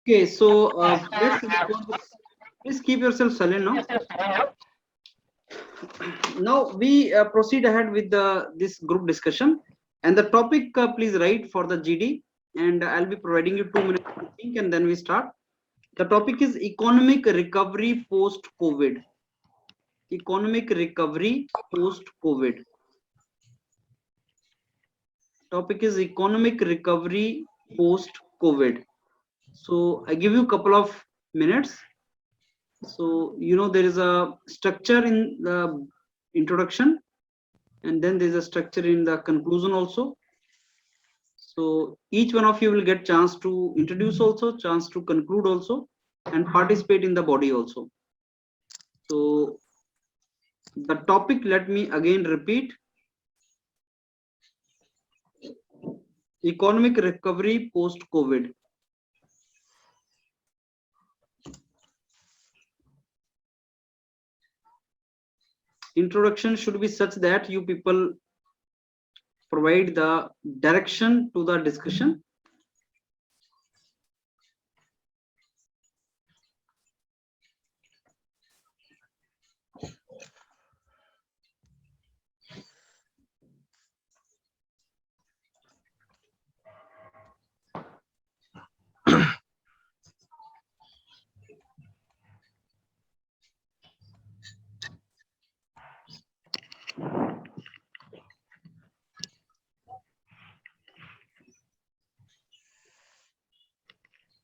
Okay, so please keep yourself silent now. Now we proceed ahead with this group discussion, and the topic please write for the GD, and I'll be providing you 2 minutes to think, and then we start. The topic is economic recovery post COVID. Economic recovery post COVID. Topic is economic recovery post COVID. So I give you a couple of minutes. So there is a structure in the introduction, and then there is a structure in the conclusion also. So each one of you will get chance to introduce also, chance to conclude also, and participate in the body also. So the topic, let me again repeat: economic recovery post COVID. Introduction should be such that you people provide the direction to the discussion.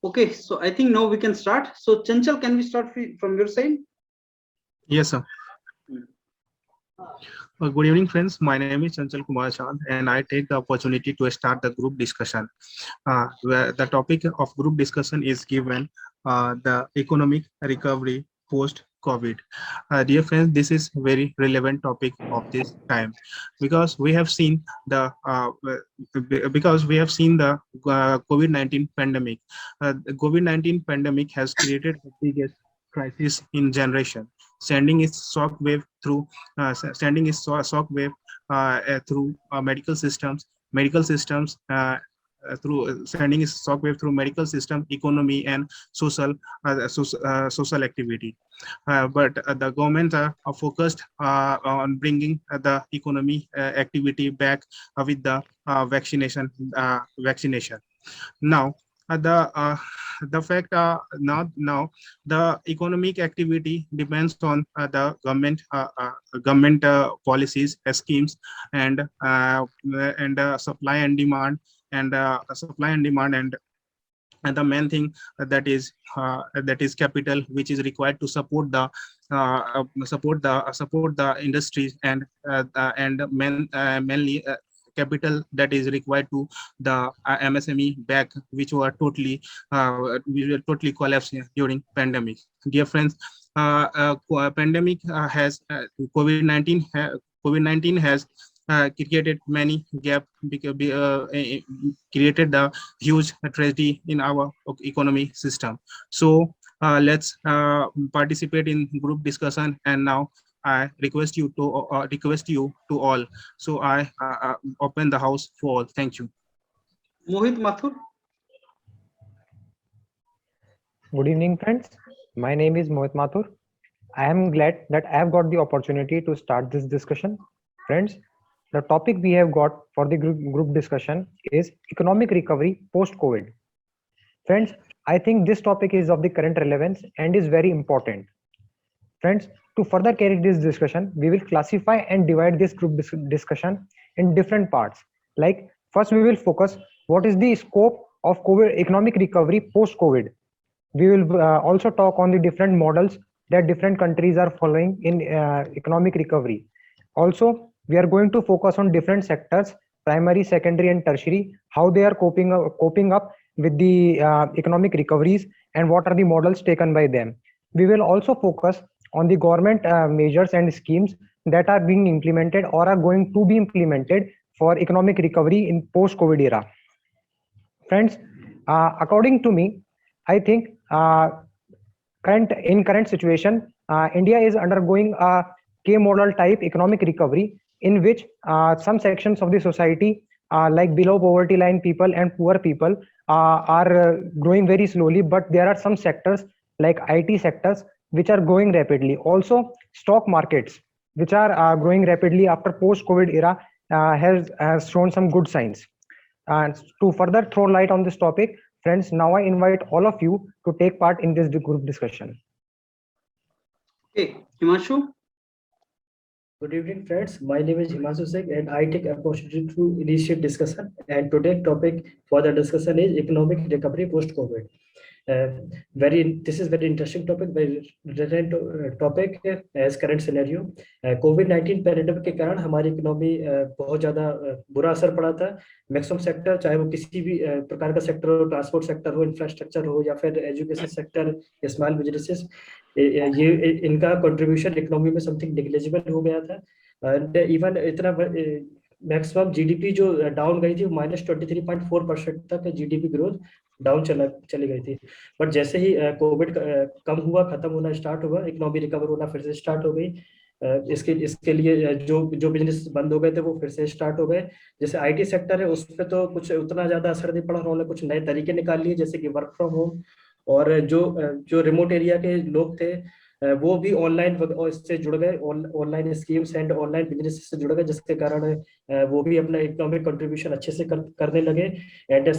Okay, so I think now we can start. So Chanchal, can we start from your side? Yes, sir. Good evening, friends. My name is Chanchal Kumar Chand, and I take the opportunity to start the group discussion. Where the topic of group discussion is given the economic recovery post COVID. Dear friends, this is very relevant topic of this time because we have seen the COVID-19 pandemic. The COVID-19 pandemic has created the biggest crisis in generation, sending its shockwave through medical systems through sending its shockwave through medical system, economy, and social activity. But the government are focused on bringing the economy activity back with the vaccination. Now, the fact now the economic activity depends on the government policies, schemes, and supply and demand, and the main thing that is capital, which is required to support the industries, and mainly capital that is required to the MSME back, which were totally collapsed during pandemic. Dear friends, pandemic has COVID-19 has created many gap, created the huge tragedy in our economy system. So let's participate in group discussion, and now I request you to all. So I open the house for all. Thank you. Mohit Mathur. Good evening, friends. My name is Mohit Mathur. I am glad that I have got the opportunity to start this discussion. Friends, the topic we have got for the group discussion is economic recovery post-COVID. Friends, I think this topic is of the current relevance and is very important. Friends, to further carry this discussion, we will classify and divide this group discussion in different parts. Like, first we will focus what is the scope of COVID economic recovery post-COVID. We will also talk on the different models that different countries are following in economic recovery. Also, we are going to focus on different sectors, primary, secondary, and tertiary, how they are coping up with the economic recoveries, and what are the models taken by them. We will also focus on the government measures and schemes that are being implemented or are going to be implemented for economic recovery in post-COVID era. Friends, according to me, I think current situation, India is undergoing a K-model type economic recovery, in which some sections of the society, like below poverty line people and poor people, are growing very slowly, but there are some sectors like IT sectors which are growing rapidly. Also, stock markets which are growing rapidly after post-COVID era has shown some good signs. And to further throw light on this topic, friends, now I invite all of you to take part in this group discussion. Okay, Himanshu. Good evening, friends. My name is Himanshu Singh, and I take opportunity to initiate discussion. And today's topic for the discussion is economic recovery post-COVID. This is very interesting topic, very relevant topic as current scenario. COVID-19 pandemic के कारण हमारी economy बहुत ज़्यादा बुरा असर पड़ा था. Maximum sector, चाहे वो किसी भी प्रकार का सेक्टर हो, ट्रांसपोर्ट सेक्टर हो, इंफ्रास्ट्रक्चर हो, या फिर एजुकेशन सेक्टर, स्मॉल बिजनेसेस, ये इनका कंट्रीब्यूशन इकोनॉमी में समथिंग नेग्लिजिबल हो गया था. एंड इवन इतना मैक्सिमम जीडीपी जो डाउन गई थी -23.4% तक जीडीपी ग्रोथ डाउन चली गई थी. बट जैसे ही कोविड कम हुआ, खत्म होना स्टार्ट हुआ, इकोनॉमी रिकवर होना फिर से स्टार्ट हो गई. इसके लिए जो बिजनेस बंद हो गए थे वो फिर से स्टार्ट हो गए. जैसे आईटी सेक्टर है, उस पर तो कुछ उतना ज्यादा असर नहीं पड़ा. उन्होंने कुछ नए तरीके निकाल लिए, जैसे कि वर्क फ्रॉम होम, और जो रिमोट एरिया के लोग थे वो भी ऑनलाइन इससे जुड़ गए, online schemes and online business से जुड़ गए, जिसके कारण वो भी अपना इकोनॉमिक कंट्रीब्यूशन अच्छे से करने लगे. एंड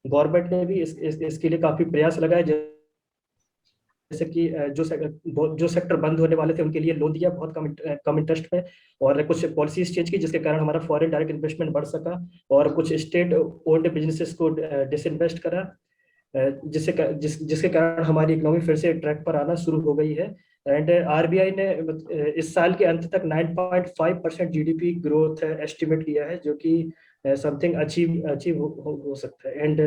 गवर्नमेंट ने भी इसके लिए काफी प्रयास लगाए, जैसे कि जो सेक्टर बंद होने वाले थे उनके लिए लोन दिया बहुत कम इंटरेस्ट पे, और कुछ पॉलिसीज चेंज की जिसके कारण हमारा फॉरेन डायरेक्ट इन्वेस्टमेंट बढ़ सका, और कुछ स्टेट ओन्ड बिजनेसेस को डिसइन्वेस्ट करा, जिसके कारण हमारी इकोनॉमी फिर से ट्रैक पर आना शुरू हो गई है. एंड आरबीआई ने इस साल के अंत तक 9.5% जीडीपी ग्रोथ एस्टिमेट किया है, जो कि समथिंग अचीव हो सकता है. And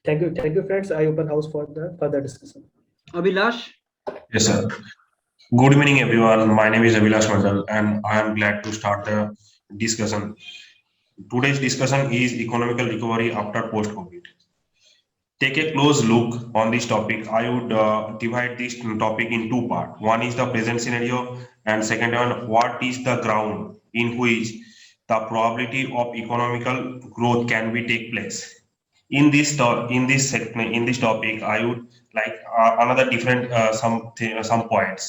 thank you friends. I open house for the further discussion. Abhilash. Yes, sir. Good evening, everyone. My name is Abhilash Majal, and I am glad to start the discussion. Today's discussion is economical recovery after post-COVID. Take a close look on this topic. I would divide this topic in two parts. One is the present scenario, and second one, what is the ground in which the probability of economical growth can be take place. In this topic, I would like another different some points.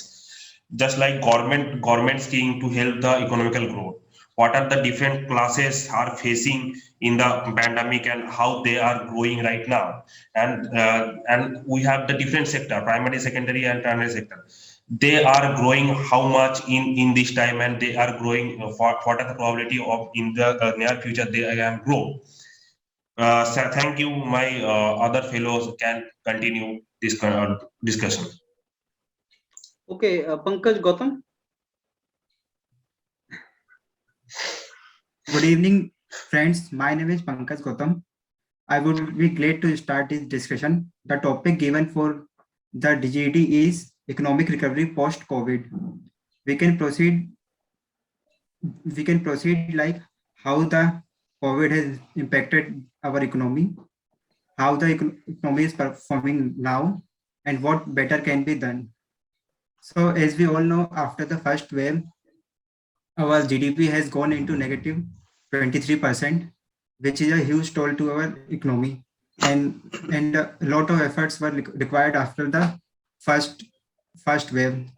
Just like government scheme to help the economical growth. What are the different classes are facing in the pandemic and how they are growing right now? And we have the different sector, primary, secondary, and tertiary sector. They are growing how much in this time, and they are growing. What are the probability of in the near future they can grow? So thank you. My other fellows can continue this discussion. Okay, Pankaj Gautam. Good evening, friends. My name is Pankaj Gautam. I would be glad to start this discussion. The topic given for the DGET is economic recovery post-COVID. We can proceed like how the COVID has impacted our economy, how the economy is performing now, and what better can be done. So as we all know, after the first wave, our GDP has gone into negative 23%, which is a huge toll to our economy. And a lot of efforts were required after the first wave.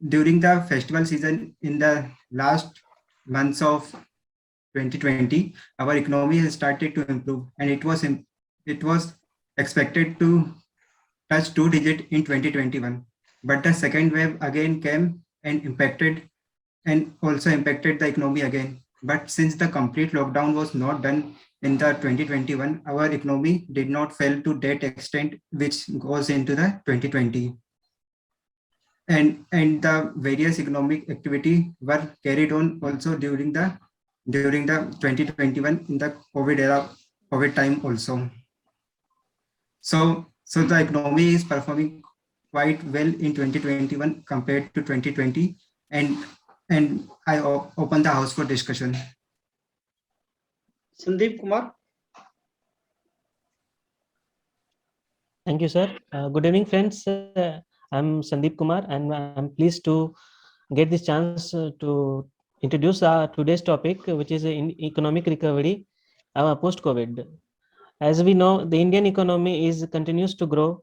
During the festival season in the last months of 2020, our economy has started to improve, and it was expected to touch 2-digit in 2021. But the second wave again came and also impacted the economy again. But since the complete lockdown was not done in the 2021, our economy did not fall to that extent which goes into the 2020. And the various economic activity were carried on also during the 2021 in the COVID time also. So the economy is performing quite well in 2021 compared to 2020, and I open the house for discussion. Sandeep Kumar. Thank you, sir. Good evening, friends. I'm Sandeep Kumar, and I'm pleased to get this chance to introduce today's topic, which is in economic recovery post-COVID. As we know, the Indian economy continues to grow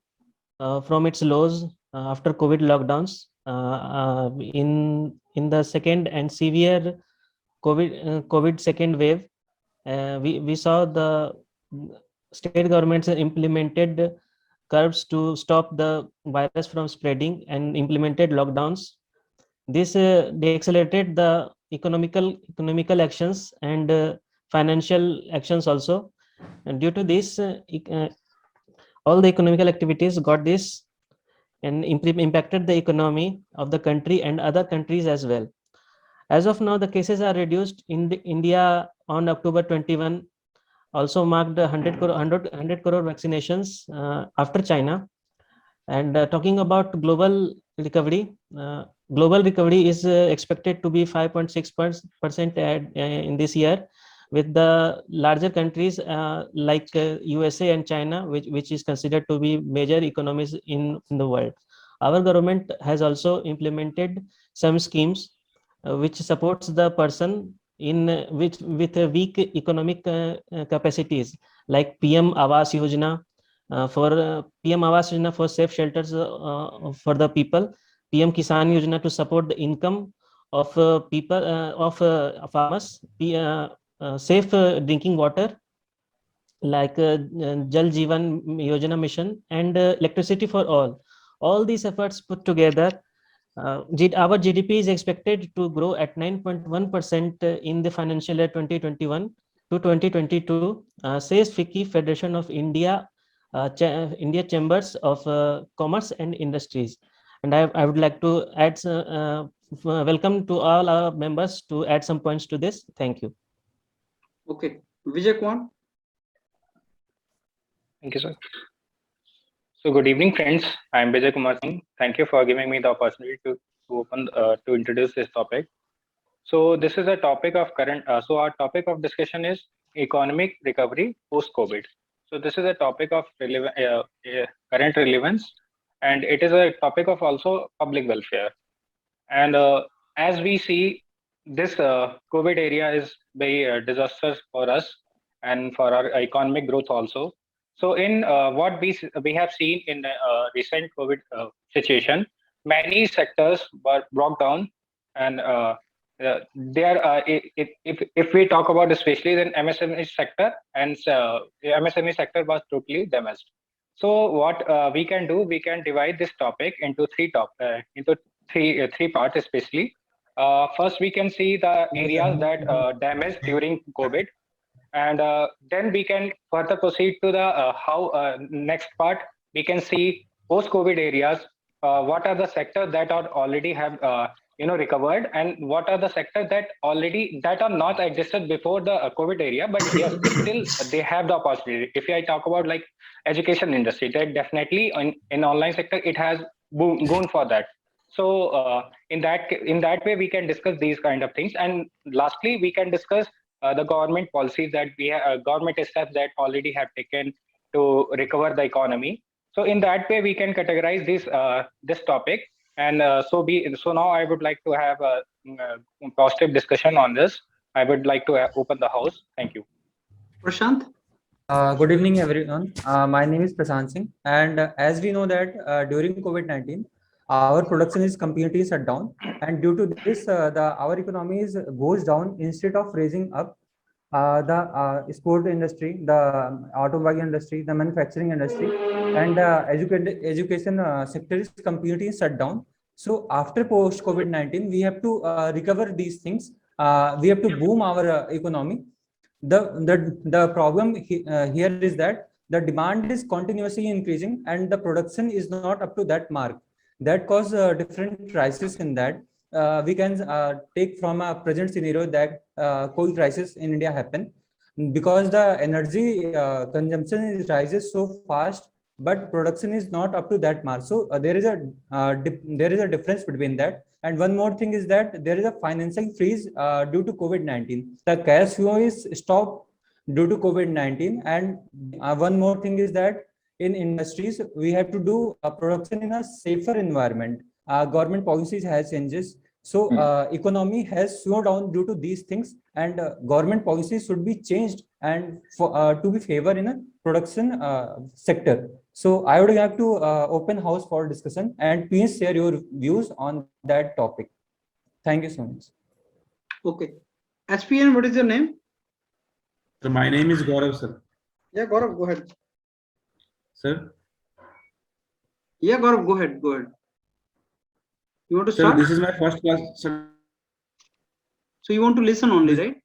from its lows after COVID lockdowns. In the second and severe COVID second wave, we saw the state governments implemented curbs to stop the virus from spreading and implemented lockdowns. This they accelerated the economical actions and financial actions also. And due to this, all the economical activities got this and impacted the economy of the country and other countries as well. As of now, the cases are reduced in India on October 21, also marked 100 crore vaccinations after China. And talking about global recovery is expected to be 5.6% in this year, with the larger countries like USA and China, which is considered to be major economies in the world. Our government has also implemented some schemes which supports the person in with weak economic capacities, like PM Awas Yojana, PM Awas Yojana for safe shelters for the people, PM Kisan Yojana to support the income of people of farmers, safe drinking water like Jal Jeevan Yojana mission, and electricity for all. All these efforts put together, our GDP is expected to grow at 9.1% in the financial year 2021 to 2022, says FICCI, Federation of India Chambers of Commerce and Industries. And I would like to add welcome to all our members to add some points to this. Thank you. Okay, Vijay Kwan. Thank you, sir. So good evening, friends. I am Vijay Kumar Singh. Thank you for giving me the opportunity to introduce this topic. So this is a topic of current. So our topic of discussion is economic recovery post-COVID. So this is a topic of current relevance, and it is a topic of also public welfare. And as we see, this COVID area is very disastrous for us and for our economic growth also. So in what we have seen in the recent COVID situation, many sectors were brought down, and if we talk about especially then MSME sector, and MSME sector was totally damaged. So what we can do, we can divide this topic into three parts especially. First, we can see the areas that damaged during COVID. And then we can further proceed to the next part. We can see post-COVID areas. What are the sectors that are already have recovered, and what are the sectors that are not existed before the COVID area, but yes, still they have the opportunity. If I talk about like education industry, that definitely in online sector it has boomed for that. So in that way we can discuss these kind of things, and lastly we can discuss the government policies that government steps that already have taken to recover the economy. So in that way we can categorize this topic, and so now I would like to have a positive discussion on this. I would like to open the house. Thank you. Prashant. Good evening, everyone. My name is Prashant Singh, and as we know that during COVID-19, our production is completely shut down, and due to this, our economy goes down instead of raising up. The sport industry, the automobile industry, the manufacturing industry, and education sector is completely shut down. So after post COVID-19, we have to recover these things. We have to boom our economy. The problem here is that the demand is continuously increasing and the production is not up to that mark. That cause different crises in that. We can take from a present scenario that coal crisis in India happen because the energy consumption rises so fast, but production is not up to that mark. So there is a difference between that. And one more thing is that there is a financing freeze due to COVID-19. The cash flow is stopped due to COVID-19. And one more thing is that in industries, we have to do production in a safer environment. Government policies has changes. So economy has slowed down due to these things, and government policies should be changed and to be favor in a production sector. So I would like to open house for discussion, and please share your views on that topic. Thank you so much. Okay. SPN, what is your name? So my name is Gaurav, sir. Yeah, Gaurav, go ahead. Sir, Yeah, Gaurav, go ahead. Go ahead. You want to sir, start? this is my first class, sir. So you want to listen only, right?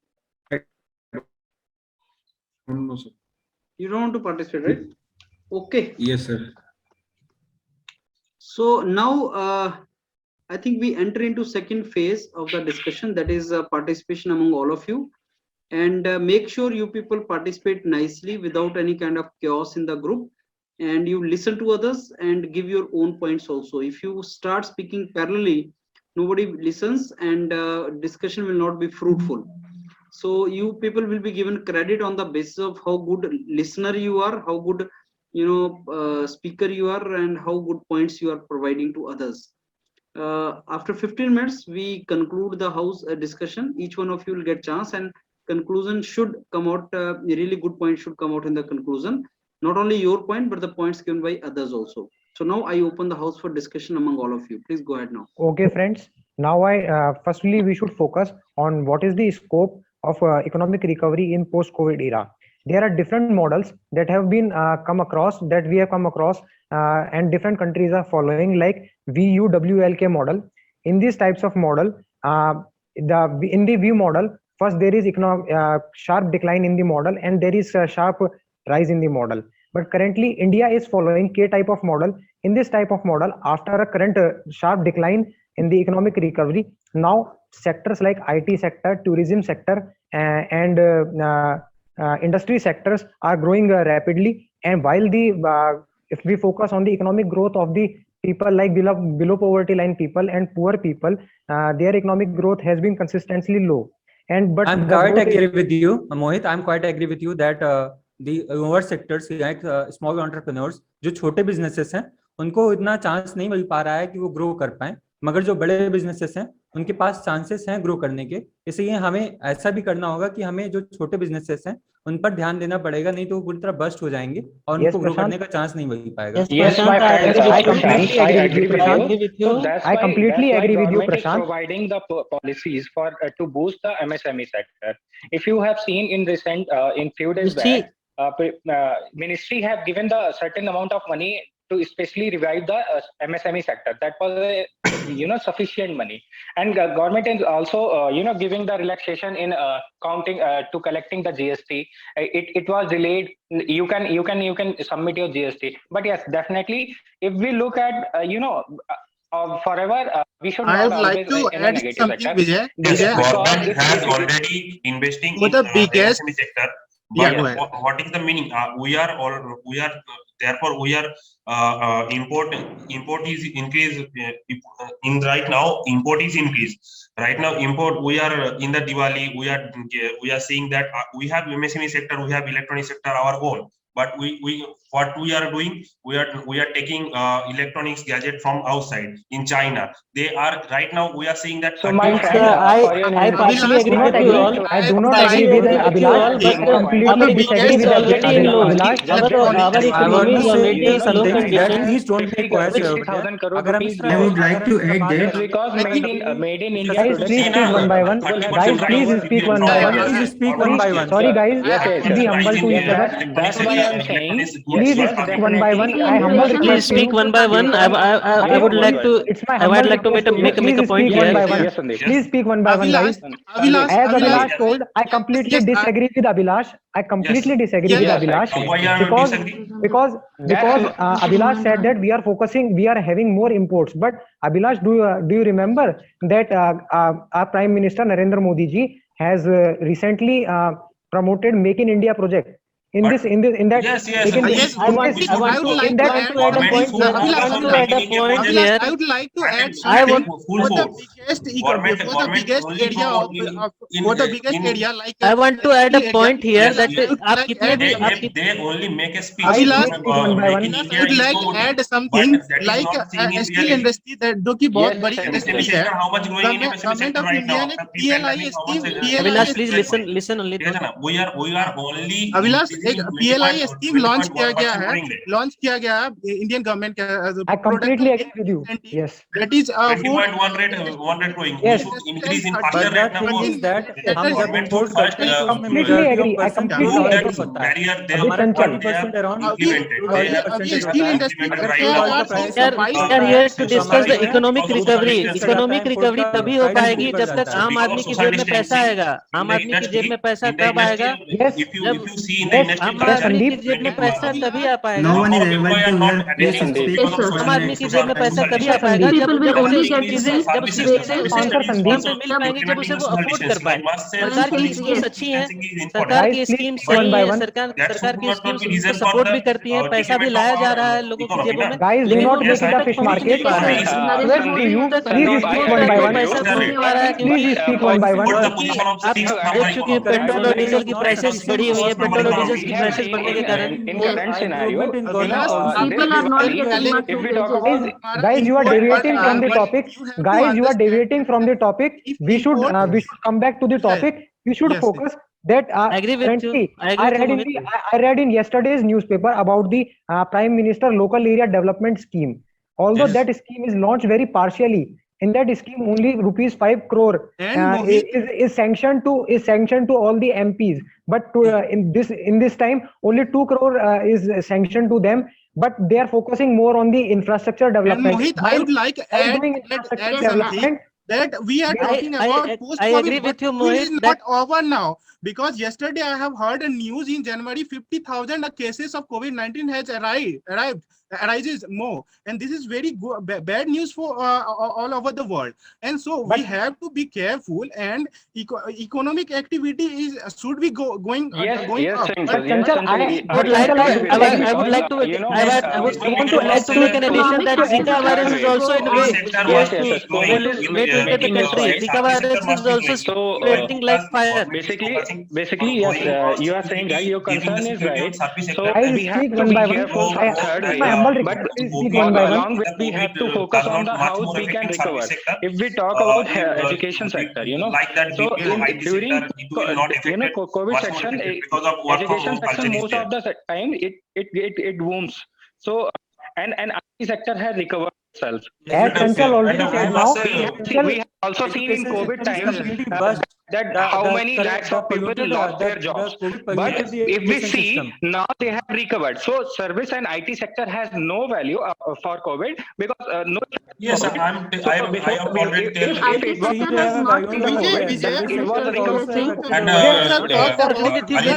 No, sir. You don't want to participate, right? Okay. Yes, sir. So now I think we enter into second phase of the discussion, that is participation among all of you. And make sure you people participate nicely without any kind of chaos in the group, and you listen to others and give your own points also. If you start speaking parallelly, nobody listens, and discussion will not be fruitful. So you people will be given credit on the basis of how good listener you are, how good speaker you are, and how good points you are providing to others. After 15 minutes, we conclude the house discussion. Each one of you will get chance, and conclusion should come out. A really good point should come out in the conclusion. Not only your point, but the points given by others also. So now I open the house for discussion among all of you. Please go ahead now. Okay, friends. Now firstly, we should focus on what is the scope of economic recovery in post-COVID era. There are different models that have been come across, and different countries are following, like VUWLK model. In these types of model, in the VU model, first there is sharp decline in the model, and there is a sharp rise in the model. But currently India is following K type of model. In this type of model, after a current sharp decline in the economic recovery, now sectors like IT sector, tourism sector, and industry sectors are growing rapidly. And while if we focus on the economic growth of the people like below poverty line people and poor people, their economic growth has been consistently low. But I'm quite agree with you, Mohit. I'm quite agree with you that the lower sectors like small entrepreneurs, जो छोटे businesses हैं, उनको इतना chance नहीं मिल पा रहा है कि वो ग्रो कर पाए, मगर जो बड़े बिजनेसेस हैं उनके पास चांसेस हैं ग्रो करने के। इसलिए हमें ऐसा भी करना होगा कि हमें जो छोटे बिजनेसेस हैं उन पर ध्यान देना पड़ेगा, नहीं तो वो पूरी तरह बस्ट हो जाएंगे और उनको ग्रो करने का चांस नहीं मिल पाएगा। Yes, my friend, I agree with you. I completely agree with you, Prashant. Providing the policies for to boost the MSME sector. If you have seen in recent in few days back, ministry have given the certain amount of money to especially revive the MSME sector. That was sufficient money, and government is also giving the relaxation in counting to collecting the GST. It was delayed. You can submit your GST, but yes, definitely if we look at forever we should not always in a negative sector. Government has already investing in the MSME sector. But what is the meaning? Therefore we are import is increased in right now. Import is increased right now. Import, we are in the Diwali, we are seeing that we have MSME sector, we have electronic sector our own, but what we are doing, we are taking electronics gadget from outside. In China they are right now, we are seeing that. So my friend, I partially agree with you all. I do not agree with Abhilash. I completely disagree with Abhilash. Our economy is already in low condition. Please don't make I would like to add that because made in India. Guys, please speak one by one. Guys, please speak one by one. Please speak one by one. Sorry, guys. Be humble to each other. That's why I'm saying. Please speak one by one. I humble request. Please speak one by one. I would like to. I would like to make a point here. Please speak one by one, guys. As Abhilash told, I completely disagree with Abhilash. I completely disagree with Abhilash because Abhilash said that we are having more imports. But Abhilash, do you remember that our Prime Minister Narendra Modi ji has recently promoted Make in India project? in But- this in that Yes, yes. taken Yes, this- in Mohit, this- I want I would to- like in to that- add I want to add a point here. Abhilash, I want to add a point Abhilash, here. I would like to add I want- something full for the force. biggest Government for the biggest only area for the biggest area like I want to add a area, point here Yes, that yes. आप कितने भी आप they only make a speech. Abhilash, one by one. Make in I India would is like so to good. add But something that is like not seen in steel reality. Industry जो कि बहुत Yes, बड़ी sir, industry MSME है sector, how much growing in MSME government sector of right India now? ने After PLI pre-pandemic, how scheme much Abhilash, please listen only. Yes, ना, we are only Abhilash एक increasing PLI scheme launch किया गया 20.1% है growing rate. Launch किया गया है Indian government I completely agree with you. Yes. That is 20.1 rate growing. Yes. We should increase in But faster But the rate thing number. is that That हम is- जब import करते हैं तो उसमें completely majority agree. of I percentage completely हमारा agree. drop होता है barrier they अभी have चंचल। 40% around अभी implemented. अभी They- अभी percentage स्टील होता है। इंडस्ट्री implemented अगर right crude now. oil का price We are here to discuss the economic recovery. Economic recovery तभी हो पाएगी जब तक आम आदमी की जेब में पैसा आएगा. आम आदमी की जेब में पैसा कब आएगा? Yes. If you see in the Yes. industry, आम आदमी की Sandeep. जेब में पैसा तभी आ पाएगा. No one is People able are to not hear. attending Please Sandeep. speak Yes, on sir. social आम आदमी की जेब में पैसा तभी आ Sandeep. पाएगा जब People will जब only उसे get चीजें जब this चीजें rate उसे answer, सिस्टम Sandeep. पे मिल पाएंगी जब उसे वो अफोर्ड कर पाए. सरकार की Please, स्कीम्स yes. अच्छी हैं. सरकार की Guys, please, स्कीम one सही by है. one. सरकार की स्कीम्स उनको सपोर्ट भी करती हैं. पैसा भी लाया जा रहा है लोगों की जेबों में. Guys, do लेकिन not वो make it a fish market. Request to you, please speak one by one. Please speak one by one. आप देख चुके हैं पेट्रोल और डीजल की प्राइसेस बढ़ी हुई है. पेट्रोल और डीजल की प्राइसेस बढ़ने के कारण in current scenario, People are not getting much if we talk wages. about Guys, you are deviating from the topic. Guys, you are deviating from the topic. We should come back to the topic. We should Yes, focus that I agree with you. currently I agree with you, Mohit. I read in yesterday's newspaper about the Prime Minister Local Area Development Scheme. Although Yes. that scheme is launched very partially, in that scheme only rupees 5 crore And Mohit- is sanctioned to all the MPs. But in this time only 2 crore is sanctioned to them. But they are focusing more on the infrastructure and development. Mohit, I would like to While add doing add infrastructure something development, that we are talking I about agree post-COVID, with you, but it is Mohit, not over now, because yesterday I have heard a news in January 50,000 cases of COVID-19 has arises more, and this is very bad news for all over the world. And so we have to be careful, and economic activity should be going yes, going yes, up. Chanchal, But Chanchal, I would like to- I would like to make an addition that Zika virus is also in a way way to enter the country. Zika virus is also spreading like fire. Basically, yes, you are saying right. Your concern is right. So I'll we have speak to one be by one. careful from third My humble wave, request, but please speak one by one. along with we have to focus on the how we can recover. If we talk about education sector, like that, so during COVID much more section, affected because of work from education home section culture is most there. of the time it booms. So and IT sector has recovered itself. As Chanchal already said now, We have also seen in COVID times that how many lakhs of people lost their jobs. But if we see now they have recovered. So service and IT sector has no value for COVID because no. Yes, I have already If told. IT sector has not been Vijay, recovered, Vijay, it was recovered. And Vijay,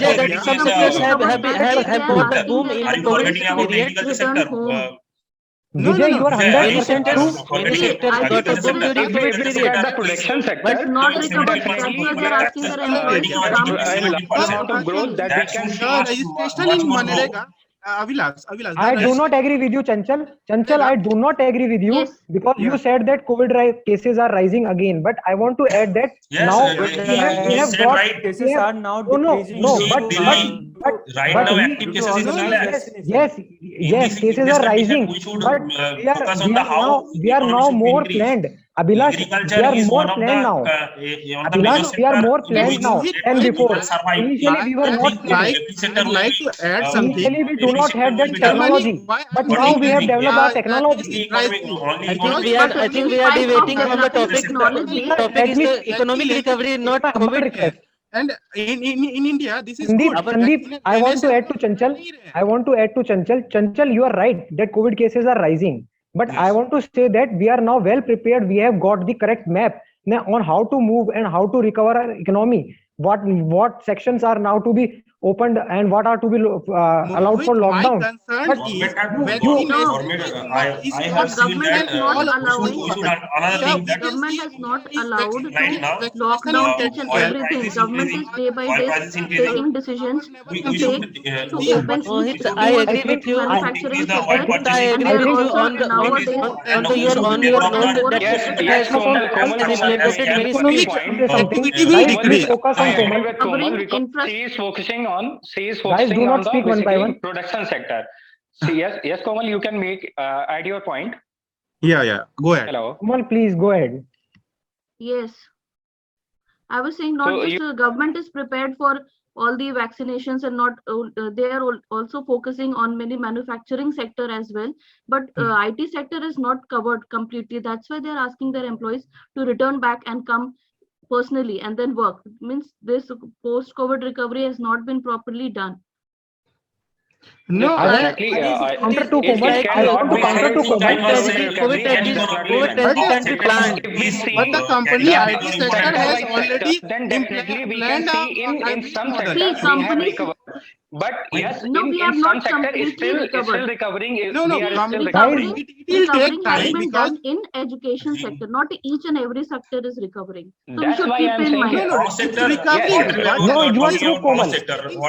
that some sectors have boom in are the you forgetting COVID about period. agriculture sector? Vijay, you are Many 100% sectors, true. many sectors got a boom during COVID Look period. at the production sector. But not recovered. That's why they're asking for employees to come. Amount of growth that we can The registration in Manrega, Abhilash, I do not agree with you, Chanchal. Chanchal, I do not agree with you Yes. because you said that COVID cases are rising again. But I want to add that Yes, now you we have said got right. Cases are now no, decreasing. no, See, but Delhi, right but now we- active cases is 3 lakhs. yes, cases are rising. We should But focus on the how we are now more planned. Abhilash, Agriculture we are is more one of the planned now. one of the major Abhilash, we are sector more in planned which now it than will before. survive. Initially, we were not planned. I'd like to add something. Initially, we do not have that Germany, technology. But now we have developed our technology. I think we are deviating from the topic. The topic is the economic recovery, not My humble COVID. request. And in India, this is Sandeep, good. Sandeep, I want to add to Chanchal. Chanchal, you are right that COVID cases are rising. But I want to say that we are now well prepared. We have got the correct map now on how to move and how to recover our economy. What sections are now to be opened and what are to be allowed for Mohit, lockdown. my concern But is you- I have seen Government that is not we allowing. should another Yeah, thing that Government has not is allowed to right now lock down each and oil everything. prices Government increasing, is day by oil day prices increasing. taking decisions We to should take to See, open Mohit, each I post agree think with you. manufacturing Increase the sector, oil Mohit, I and agree they are with you also on the nowadays on your note that more Yes, yes, government Komal has is implemented making very a Economic point. say something. productivity Guys, will please decrease. focus I on agree Komal. with Komal covering because infrastructure. she is focusing on Guys, do not the speak one by basically one. production sector. So yes, Komal, you can make add your point. Yeah, go ahead. Hello. Komal, please go ahead. Yes, I was saying not So just government is prepared for all the vaccinations and not they are also focusing on many manufacturing sector as well, but IT sector is not covered completely. That's why they're asking their employees to return back and come personally and then work. Means this post-COVID recovery has not been properly done. No, exactly. Counter to It Komal. I cannot want to be counter to said Komal. COVID-20 plan. If we see but the company the IT sector has sector-by-sector, already then definitely we can planned see in hybrid some model. sectors See, we have companies- recovered. But yes, No, we in have some not sector is completely still recovered. recovering. No, We are still company recovering. it will Recovering take has time been because done in education sector. Not each and every sector is recovering. So we That's should why keep I'm in saying mind. here. it's recovering. But No, you are true, Komal.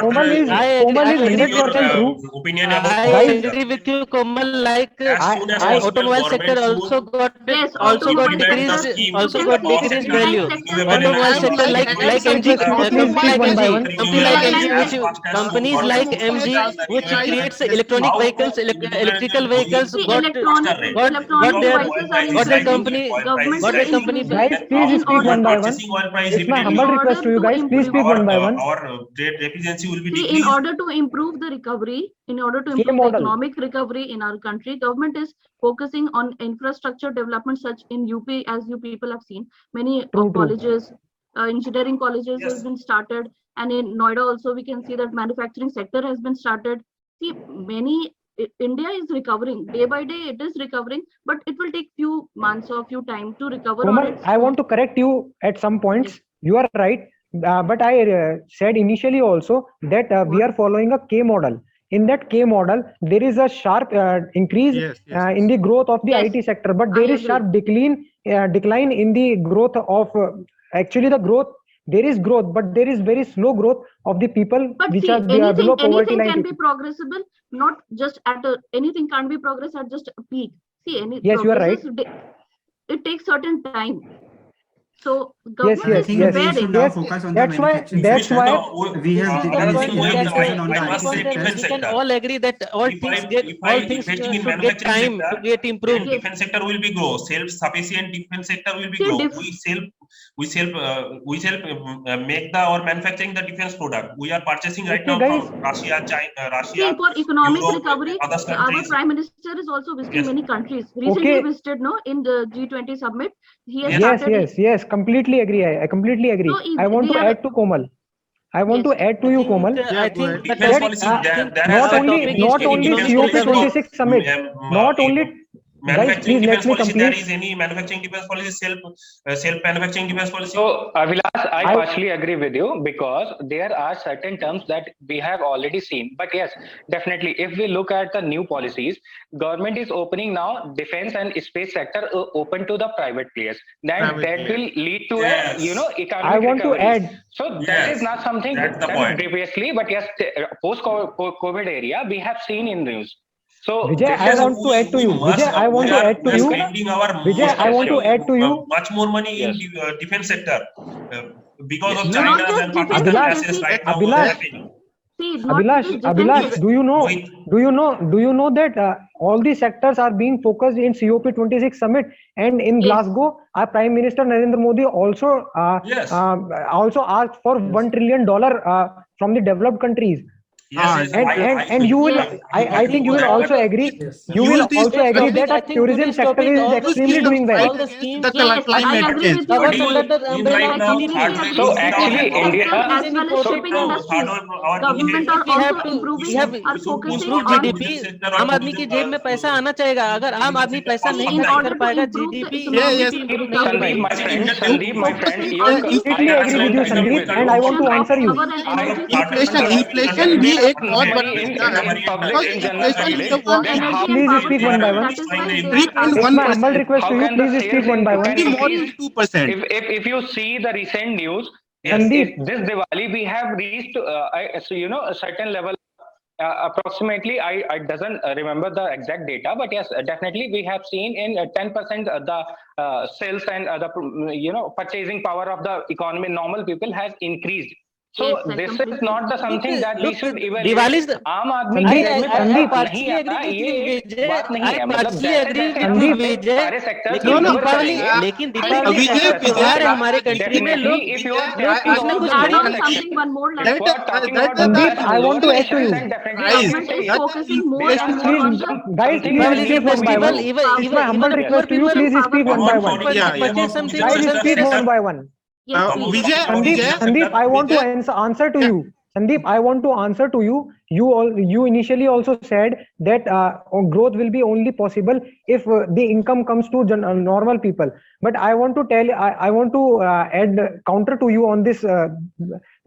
Komal is I agree 100% true. Opinion about I Guys, agree with you, Komal. Like as soon as I- possible, automobile sector government also got Yes, also got automobile decreased sector, you also can got see decreased textile value. sector, Automobile I'm sector like like MG, Please speak company like one by MG, one. company like MG, Like which companies like MG, which creates electronic vehicles, electrical vehicles, see, got electronic their devices are got their increasing. company Government got is their company. increasing. Guys, please In speak order one by one. purchasing oil price It's my repeatedly, humble in request to you order guys. to Please speak one by one. our trade efficiency will be See, in decreased. order to improve the recovery, in order to Same improve the model. economic recovery in our country, government is focusing on infrastructure development, such in UP, as you people have seen, many True. colleges, engineering colleges Yes. has been started, and in Noida also we can see that manufacturing sector has been started. See, India is recovering day by day. It is recovering, but it will take few months or few time to recover. on Komal, its I own. want to correct you at some points. Yes. You are right. But I said initially also that we are following a K model. In that K model, there is a sharp increase Yes. in the growth of the Yes, IT sector, but there I is agree. sharp decline in the growth of actually the growth. There is growth, but there is very slow growth of the people But which see, are below poverty anything line. can be progressible, not just anything can't be progress at just a peak. See, any Yes, you are progress it takes certain time. So Yes, government yes, is think yes. we should preparing. now Yes, focus on the that's why. manufacturing That's sector. why. We have This is the there is point enough that discussion on the this is IT the point that sector. we can all agree that all things Investing in should get manufacturing time sector, to get then improved. Yes. defense sector will be grow. Self-sufficient defense sector will be See, grow. We make our manufacturing the defense product. We are purchasing right Okay, now guys. from Russia, China, See, Russia, for economic Europe, recovery, other our countries. Prime Minister is also visiting Yes. many countries. Recently Okay. visited, no, in the G20 summit. He has Yes, started. yes. Completely agree. I completely agree. So I want they to are- add to Komal. I want Yes. to add to you, Komal. I think the Defense topic, policy, I think there Not has only any not only defense COP policy 26 summit. Not only guys, manufacturing please let defense me policy. There complete. is any manufacturing defense policy, self manufacturing defense policy. So, Vilas, I I- partially agree with you because there are certain terms that we have already seen. But yes, definitely, if we look at the new policies, government is opening now defense and space sector open to the private players. Then Private that players. will lead to Yes. economic I want to recovery. add. So that Yes, is not something that's the done point. previously, but yes, post COVID area we have seen in news. So Vijay, this I is want to add to you. Vijay, I want to add to you. Spending our Vijay, I want to add to you. much more money Yes. in the defense sector because of No, China not just and defense Pakistan Abhilash, clashes right now. Abhilash, happening. See, not just defense Abhilash, sector. do you know that all these sectors are being focused in COP26 summit, and in Yes. Glasgow, our Prime Minister Narendra Modi Yes. also asked for $1 trillion from the developed countries. Yes, and you will, I think you will also agree. Yes. You will Use this also agree that I our think tourism today's sector topic is also extremely schemes doing well. all the schemes the Yes, I climate agree change. with you. covered Anmol. under the In umbrella right I of now, completely GDP. hardware agree So with is you. actually, Tourism India, sector as is an well as important shipping so part. industries, our government are We have also to improving, are focusing improve on GDP. आम आदमी की जेब में पैसा आना चाहिए. अगर आम आदमी पैसा नहीं in खर्च order कर to पाएगा, improve the GDP economic भी improve नहीं हो recovery. Sandeep, my friend, Sandeep, my friend, I you, completely I agree with you, understand Sandeep, and I want to answer you. Power and energy inflation भी एक बहुत बड़ा in मुद्दा है, public, because in general inflation is public, the on then how energy and Please power speak one by one. sector. That is why they are 3.1 asking. It's my humble request how to you. can the Please speak sales one by one. can more increase? than 2%. If you see the recent news, Sandeep, this Diwali we have reached so you know a certain level. Approximately, I doesn't remember the exact data, but yes, definitely we have seen in 10% the sales and the purchasing power of the economy, normal people has increased. So Yes, I this is completely not the agree. something that we should evaluate. Diwali is the, आम आदमी Sandeep, की जेब में पैसा Sandeep, नहीं partially आता, agree with ये you, एक Vijay. बात नहीं I है. मतलब partially जैसे agree जैसे with you, हम Vijay. सारे सेक्टर्स लेकिन रिकवर दीपावली करेंगे, लेकिन दीपावली विजय ऐसा विजय त्योहार है हमारे कंट्री में. लोग definitely if you are लोग talking कुछ ना about कुछ the Add lower on section, something, one more line. if you are talking about the Sandeep, best I want to lower add to section, you. then definitely Guys, I Government would is say focusing more Guys, and more please, on the guys, something please that Dipavali we speak could one by do. one. It's my humble even request to you. people Please speak one by one. purchase something Guys, on speak one by one. Yes, please. Sandeep, I want to answer to you. Sandeep, I want to answer to you. You initially also said that growth will be only possible if the income comes to normal people. But I want to I want to add counter to you on this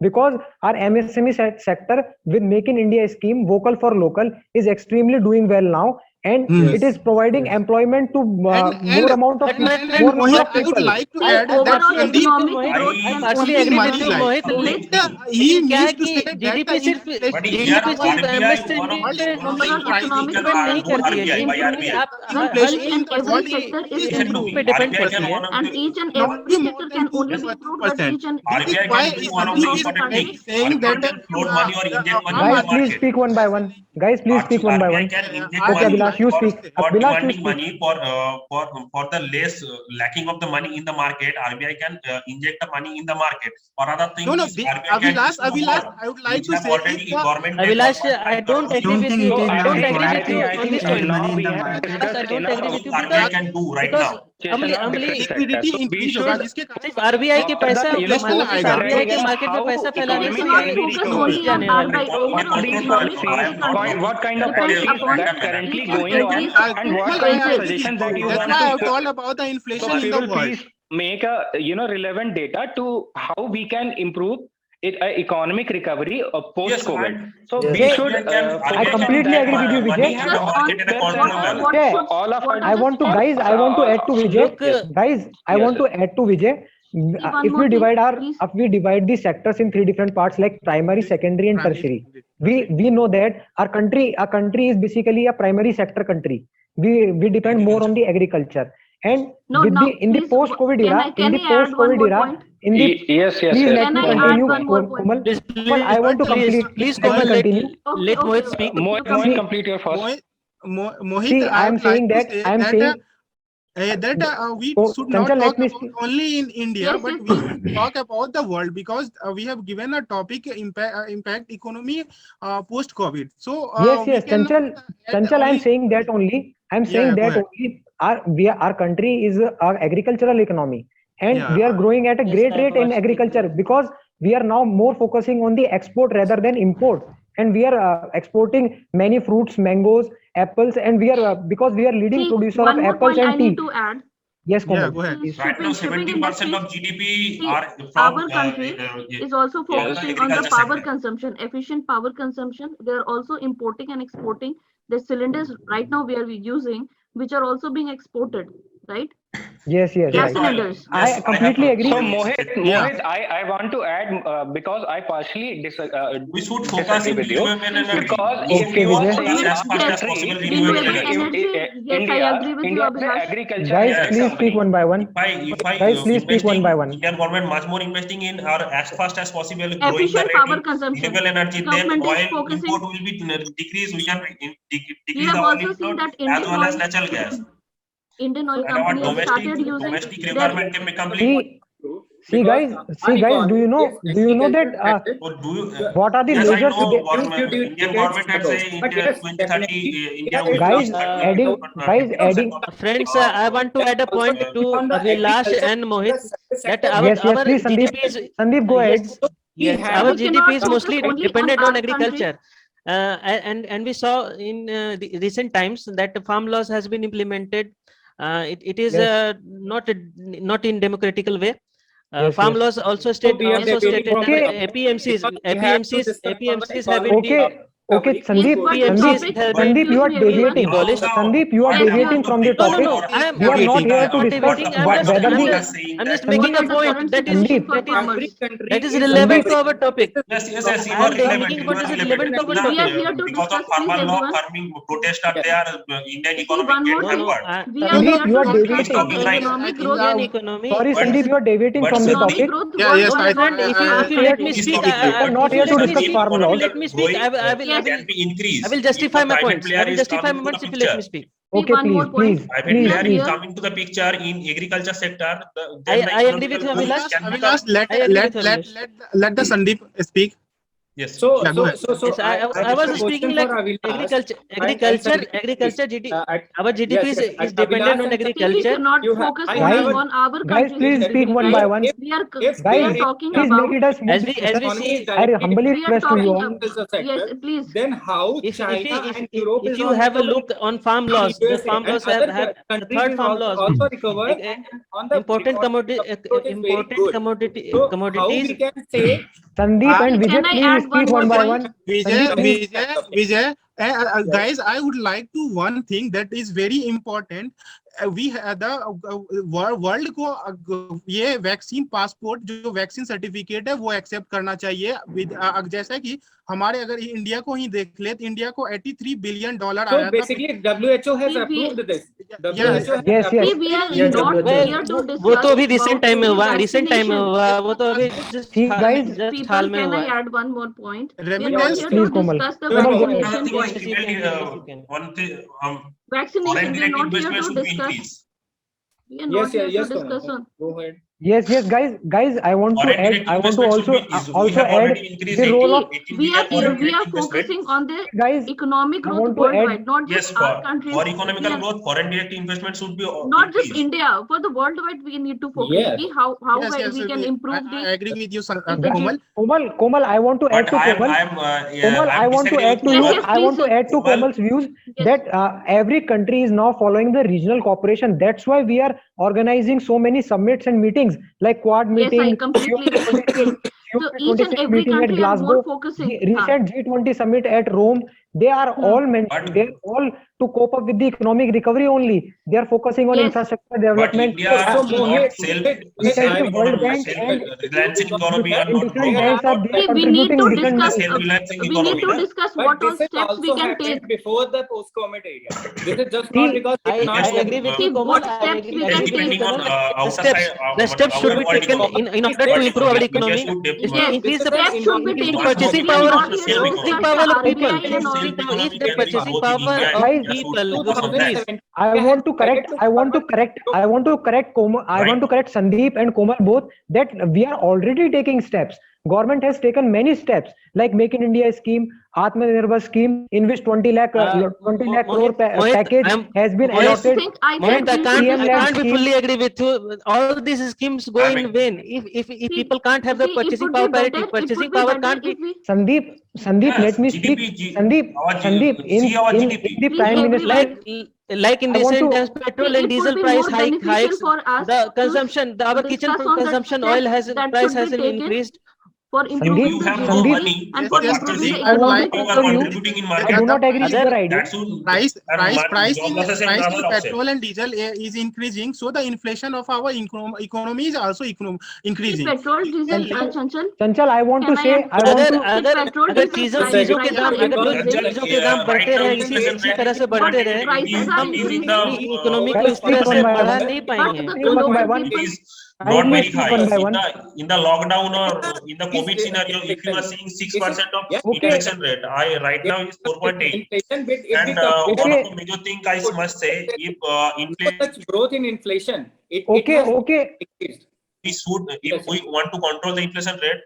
because our MSME sector with Make in India scheme, vocal for local, is extremely doing well now. And it is providing employment to more amount of and more Mohit, number of I would people. like to See, add that overall Sandeep, economic growth I can partially only agree be with you, done Mohit. with he क्या है means to कि say that GDP the सिर्फ inflation GDP सिर्फ MSME पे overall economic depend growth नहीं can करती है. only GDP improve आप when inflation each in and every what sector is GDP improved. पे डिपेंड करती है. And each and not every be more sector than can only be 2%. improved when each and This is every why sector is Sandeep growing is of the country. saying that Guys, please speak one by one. Guys, please speak one by one. Okay, Abhilash, you speak. Abhilash, you demanding speak. money for the less lacking of the money in the market. RBI can inject the money in the market. Or other thing is Abhilash, I would like to say Abhilash, I don't agree with you. I don't agree with you on this point. Now we Abhilash, have I discussed don't enough agree with you about RBI can do right because now. अमली liquidity we increase should होगा जिसके कारण सिर्फ RBI के पैसा you know, मतलब सिर्फ आएगा। आरबीआई के again मार्केट में how पैसा फैलाने It से is economy not can be focused नहीं only on जाने वाली. RBI. Overall economic of the country what kind of depends policies upon that currently each and going on every and what kind of country. suggestions that you That's want why I to told about the inflation so in we the will world. please make a relevant data to how we can improve economic recovery post COVID. So we Yes. should I completely agree with you, Vijay. all of I want to add to Vijay. Guys, I want to add to Vijay. If we divide the sectors in 3 different parts like primary, secondary, and tertiary, we know that our country is basically a primary sector country. We depend more on the agriculture. And in the post-COVID era, yes, please let Can me I add continue, one more point? Komal. Komal, I want to complete. Please, Let me Komal, continue. let Mohit speak. Mohit, complete your first. Mohit, See, I I'm would like saying to that say I'm saying. we So, should not Chanchal, let talk me about only in India, Yes, but yes. we should talk about the world because we have given a topic impact economy post COVID. So Yes, Chanchal, I'm saying that only. I'm saying go that ahead. only. Our country is our agricultural economy, and Yeah. we are growing at a Yes, great I rate in was agriculture because we are now more focusing on the export rather than import, and we are exporting many fruits, mangoes, apples, and we are because we are leading See, producer one of more apples point I and tea. need to add. Yes, Komal. Yeah, go ahead. Is Right now, shipping 70% of industries. GDP See, are our from country is also focusing on the agriculture power sector. consumption, efficient power consumption. They are also importing and exporting the cylinders right now we are using, which are also being exported, right? Yes, Gas right. cylinders. I completely agree. So Mohit, I want to add because I partially We should focus disagree in with you renewable energy. because Okay, if you are Vijay. saying as fast as Yes, possible renewable renewable energy. energy. Yes, I agree with you, India is Abhilash. agriculture Guys, Yes. please speak one by one. If I Guys, please speak one investing, by one. Indian government much more investing in or as fast as possible growing the Efficient rate power in consumption. renewable energy, then Government is oil focusing. import will be decreased. We can We decrease have the oil also seen import that as well as natural gas. Indian oil And our company have started using domestic their requirement can be complete. See guys, do you know that Or do you? what are the Yes, I major know. today? Indian government had say India 2030. India will Guys, reach adding. Friends, I want to add a point to Abhilash and Mohit that Yes, our please, GDP is Sandeep, go ahead. yes, We our cannot GDP is focus mostly only dependent on on our country. agriculture. And we saw in the recent times that farm laws has been implemented. It is Yes. not in democratical way. Yes, Farm yes. laws also stated Okay. that APMCs have been Okay, Sandeep, you are deviating. abolished. Sandeep, you are Yes, deviating from the No, topic. I am We are not here to not discuss debating. whether I'm just making a What is the point current that is situation for that is farmers? that is relevant to our topic. Yes, you I are am relevant. making You what are is relevant. relevant to our We are topic. here to Because of discuss, please, farmer law, everyone. farming protest are there. Indian See, economy one more get thing. hampered. We are Sandeep, here you are to discuss deviating. on Talking like economic growth. Indian economy. Sorry, But- Sandeep, you are deviating but from the Sandeep- topic. Economic growth. Yeah, yes, what I- is Friend, not, if you here let to me This speak, topic, I am not here to discuss farm laws. let me speak. I Yes. can be increased. I will justify if my the private points. player I will is justify coming my to the points if you let picture. me speak. Okay, one more please, point. Private please, player please. is coming to the picture in agriculture sector. I agree with you, Abhilash. Abhilash, I agree with Abhilash. let the Sandeep speak. Yes. Yeah, go ahead. Yes, I was speaking like agriculture. GDP. Our GDP is dependent on See, we agriculture. cannot focus Guys, only on our Guys, country. please speak one by one. We are Guys, talking please about. make it a smooth As we discussion. see, I humbly We are request to you talking. all. Yes, please. Then how if you have a look on farm laws, the farm laws have the third farm laws, which important commodities. Sandeep and Can Vijay, I please add speak one one more by point? one. Vijay, Sandeep, please. Vijay, guys, I would like to one thing that is very important. We had the world को ये vaccine passport जो vaccine certificate है वो accept करना चाहिए जैसा कि हमारे अगर इंडिया को ही देख ले तो इंडिया को $83 बिलियन आया था basically WHO has See, approved this. Yes, See, yes. we are Yes, not well, here to वो तो अभी discuss रिसेंट टाइम में हुआ, रिसेंट टाइम में vaccination. हुआ, वो तो अभी just See, guys, just हाल People, में can हुआ I है. add one more point? We are not Remittance, here please, to Komal. discuss the Komal, go Another vaccination thing is point. typically one thing, Vaccination, foreign we are direct not here investment to should be discuss. increased. We are not here to discuss on. Go ahead. Yes, guys, I want to Foreign add, direct I want to investment also should be, we have add already increased the role of, 18 We are billion foreign we direct are investment. focusing on the guys, economic I growth want to add, worldwide, not Yes, just our countries. for We economical are- growth, foreign direct investment should be Not just increased. India, for the worldwide, we need to focus. Yes. See how yes, we can improve I the. agree with you, the Komal, I want to add But to I Komal. am Komal, I want to add to Yes, you. yes, I want to please, add to Komal. Komal's views Yes. that every country is now following the regional cooperation. That's why we are organizing so many summits and meetings like Quad Yes, I meeting, completely agree. So each and every meeting at country are more Glasgow, focusing. recent G20 summit at Rome. They are all mentioned. They are all to cope up with the economic recovery only. They are focusing on Yes. infrastructure But development. India are So, not Mohit, World Bank and self-reliance economy are and not different growing. banks are See, we need contributing to different discuss. money. Self-reliance We need economy, to na? discuss But what all this is steps we also can happened take. before the post-COVID area. This is just See, not because I it's not agree with See, you, Komal. what I steps agree we It is can with you, take. depending on The outer steps, side, the steps should be outer taken economy. in order to But improve our India economy. should Is to Yes, increase the steps should be increase the taken. purchasing We are power, not here to purchasing discuss power the of people. RBI and all. If the can be purchasing growth in power India, of Guys, people should focus on that. increase. I want to correct Komal, I want to correct Sandeep and Komal both that we are already taking steps. Government has taken many steps like Make in India scheme, Atmanirbhar scheme, in which 20 lakh crore Mohit, package has been Mohit, allotted. Mohit, I we can't, should I PM can't be scheme. fully agree with you. All these schemes go I in mean- vain. If people can't have the See, it purchasing would be power better. parity, It purchasing would be power better can't be. if we. Sandeep, Yes, let me GDP, speak. Sandeep, see our in GDP. the Please, Prime Minister. Like in I want recent to- times, petrol See, and it would diesel be price more beneficial hikes, for us the to consumption, our kitchen discuss on the consumption steps oil has that price should be has taken increased. for improving You the have no GDP money and Yes, for for yes, improving the purchasing. I would economic like You to are tell you contributing in I market. do not agree with Other- your idea. That should price job losses and in other offset. petrol and diesel is increasing, so the inflation of our economy is also See, increasing. petrol, diesel, Chanchal. Chanchal, I want to Can I say, add- I want to. अगर चीजों के दाम अगर चीजों के दाम बढ़ते रहे इसी तरह से बढ़ते रहे prices are हम increasing. इकोनॉमी को Guys, इस तरह speak से one by बढ़ा one. नहीं But पाएंगे. the Speak one by global one. people. Is not Kindly very speak high. one by one. In the lockdown or in the COVID scenario, if you are seeing 6% of Okay. inflation rate, right now is 4.8. inflation bit, if we And compare one Okay. of the major thing I must say, if inflation such growth in inflation, it Okay, has okay. increased. if we want to control the inflation rate,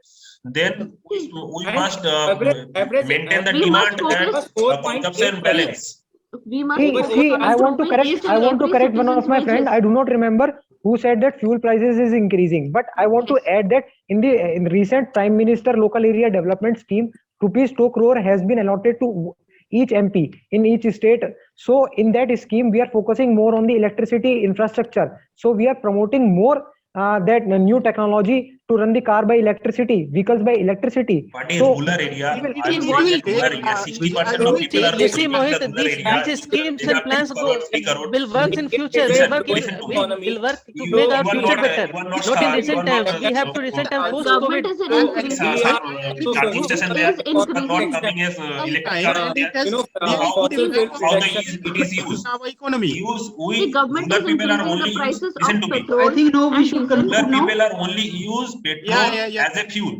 then we And must average- maintain the we must demand and focus- consumption 4.8%. balance. We must See, focus see, on I want to improving correct. each I and want to every correct one of citizen's my friend. wages. I do not remember who said that fuel prices is increasing, but I want to add that in the recent Prime Minister Local Area Development Scheme, rupees 2 crore has been allotted to each MP in each state. So in that scheme, we are focusing more on the electricity infrastructure. So we are promoting more that new technology to run the car by electricity, vehicles by electricity. But in So rural area, we will- I'm saying that rural area, 60% of people are You see, living in Mohit, the rural area. these schemes They and have plans 3 crore. will work in future. Listen, Will work listen to me. will work to You make our are future not, better. you are Not in star, you are recent not, times. We have to recent times post Government COVID. is increasing We are charging station It there. is Not increasing. coming as electric car And there. it has you know, really How fossil fuel how the reduction. it is used? our economy. The government Rural is people are increasing the only use. prices Listen of to me. petrol I think now we and should diesel. Rural conclude now. people are only use petrol as a fuel.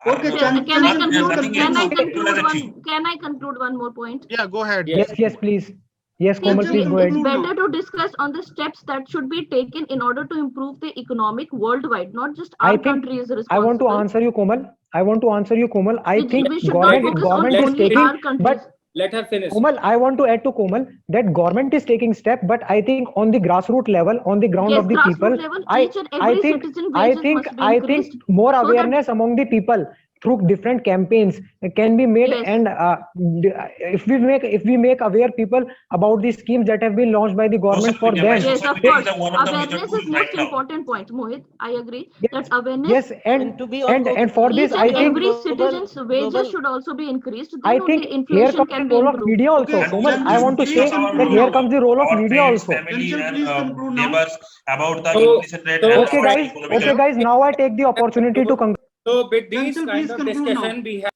Okay, Can I Chanchal, conclude? nothing Can I else. Petrol as conclude a one? fuel. Can I conclude one more point? Yeah, go ahead. yes, yes, please. Yes, See, Komal, please go it's ahead. better to discuss on the steps that should be taken in order to improve the economic worldwide, not just I our think country is responsible. I want to answer you, Komal. I want to answer you, Komal. I think We should not focus on government is only taking, our countries. but Let her finish. Komal, I want to add to Komal that government is taking step, but I think on the grassroots level, on the ground Yes, of the grassroots people, level, I each and every think citizen I wages think must be I think increased more so that- awareness among the people through different campaigns can be made, Yes. and if we make aware people about the schemes that have been launched by the government for them. Yes, of media course. is one of the major Awareness is tools most right now. important point, Mohit. I agree Yes, that awareness. yes, and to be on and for this, Each I and think every citizen's wages global- should also be increased. I Then think only here inflation comes can the be role of improved. media also. Okay, Komal, I want to say please that conclude here now. comes the role of Our media friends, also. family, Chanchal, and please conclude now. neighbors about the So- inflation rate so- and Okay, about guys. economic Okay, guys. Now I take the opportunity to conclude. So with these Chanchal, kind please of conclude discussion, now. we have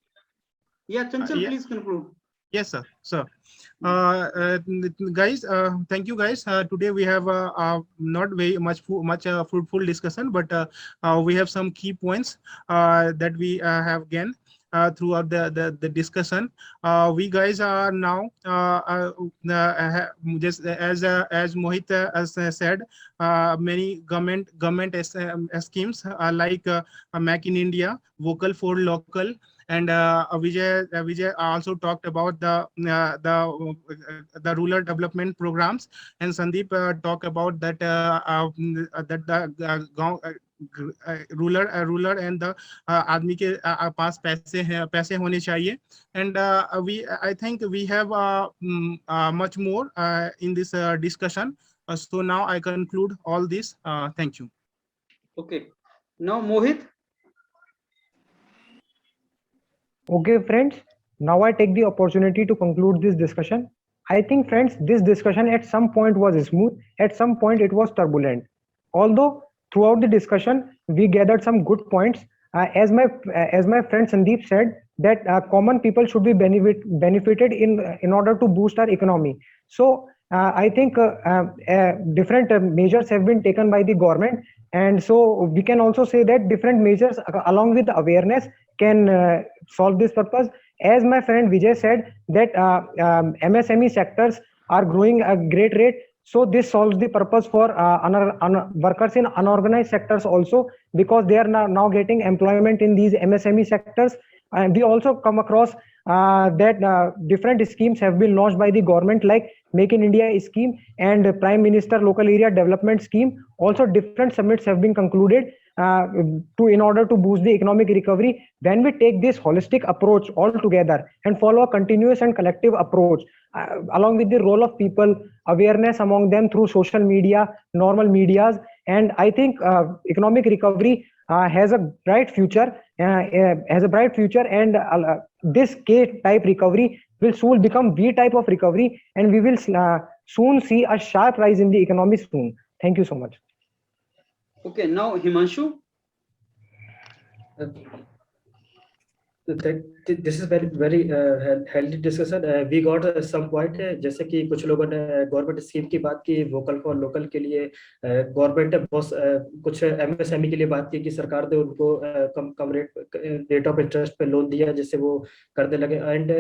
Yeah, Chanchal, Yeah. please conclude. Yes, sir. Sir, guys, thank you, guys. Today we have not very much fruitful discussion, but we have some key points that we have gained throughout the discussion. We guys are now just as Mohit has said, many government schemes like Make in India, Vocal for Local, and Vijay also talked about the rural development programs, and Sandeep talked about that that the ruler and the आदमी के पास पैसे होने चाहिए, and I think we have much more in this discussion. So now I conclude all this. Thank you. Okay. Now, Mohit. Okay, friends. Now I take the opportunity to conclude this discussion. I think, friends, this discussion at some point was smooth. At some point, it was turbulent. Although throughout the discussion, we gathered some good points. As my friend Sandeep said, that common people should be benefited in order to boost our economy. So I think different measures have been taken by the government, and so we can also say that different measures along with awareness can solve this purpose. As my friend Vijay said, that MSME sectors are growing at a great rate. So this solves the purpose for workers in unorganized sectors also, because they are now getting employment in these MSME sectors. And we also come across that different schemes have been launched by the government, like Make in India scheme and Prime Minister Local Area Development Scheme. Also different summits have been concluded in order to boost the economic recovery. When we take this holistic approach all together and follow a continuous and collective approach, along with the role of people, awareness among them through social media, normal medias, and I think economic recovery has a bright future. And this K-type recovery will soon become V-type of recovery, and we will soon see a sharp rise in the economy soon. Thank you so much. Okay, now Himanshu. This is very healthy discussion. We got some point, जैसे कि कुछ लोगों ने government scheme की बात की, vocal for local के लिए गवर्नमेंट ने बहुत कुछ MSME के लिए बात की कि सरकार ने उनको कम रेट ऑफ इंटरेस्ट पे लोन दिया, जिससे वो करने लगे. एंड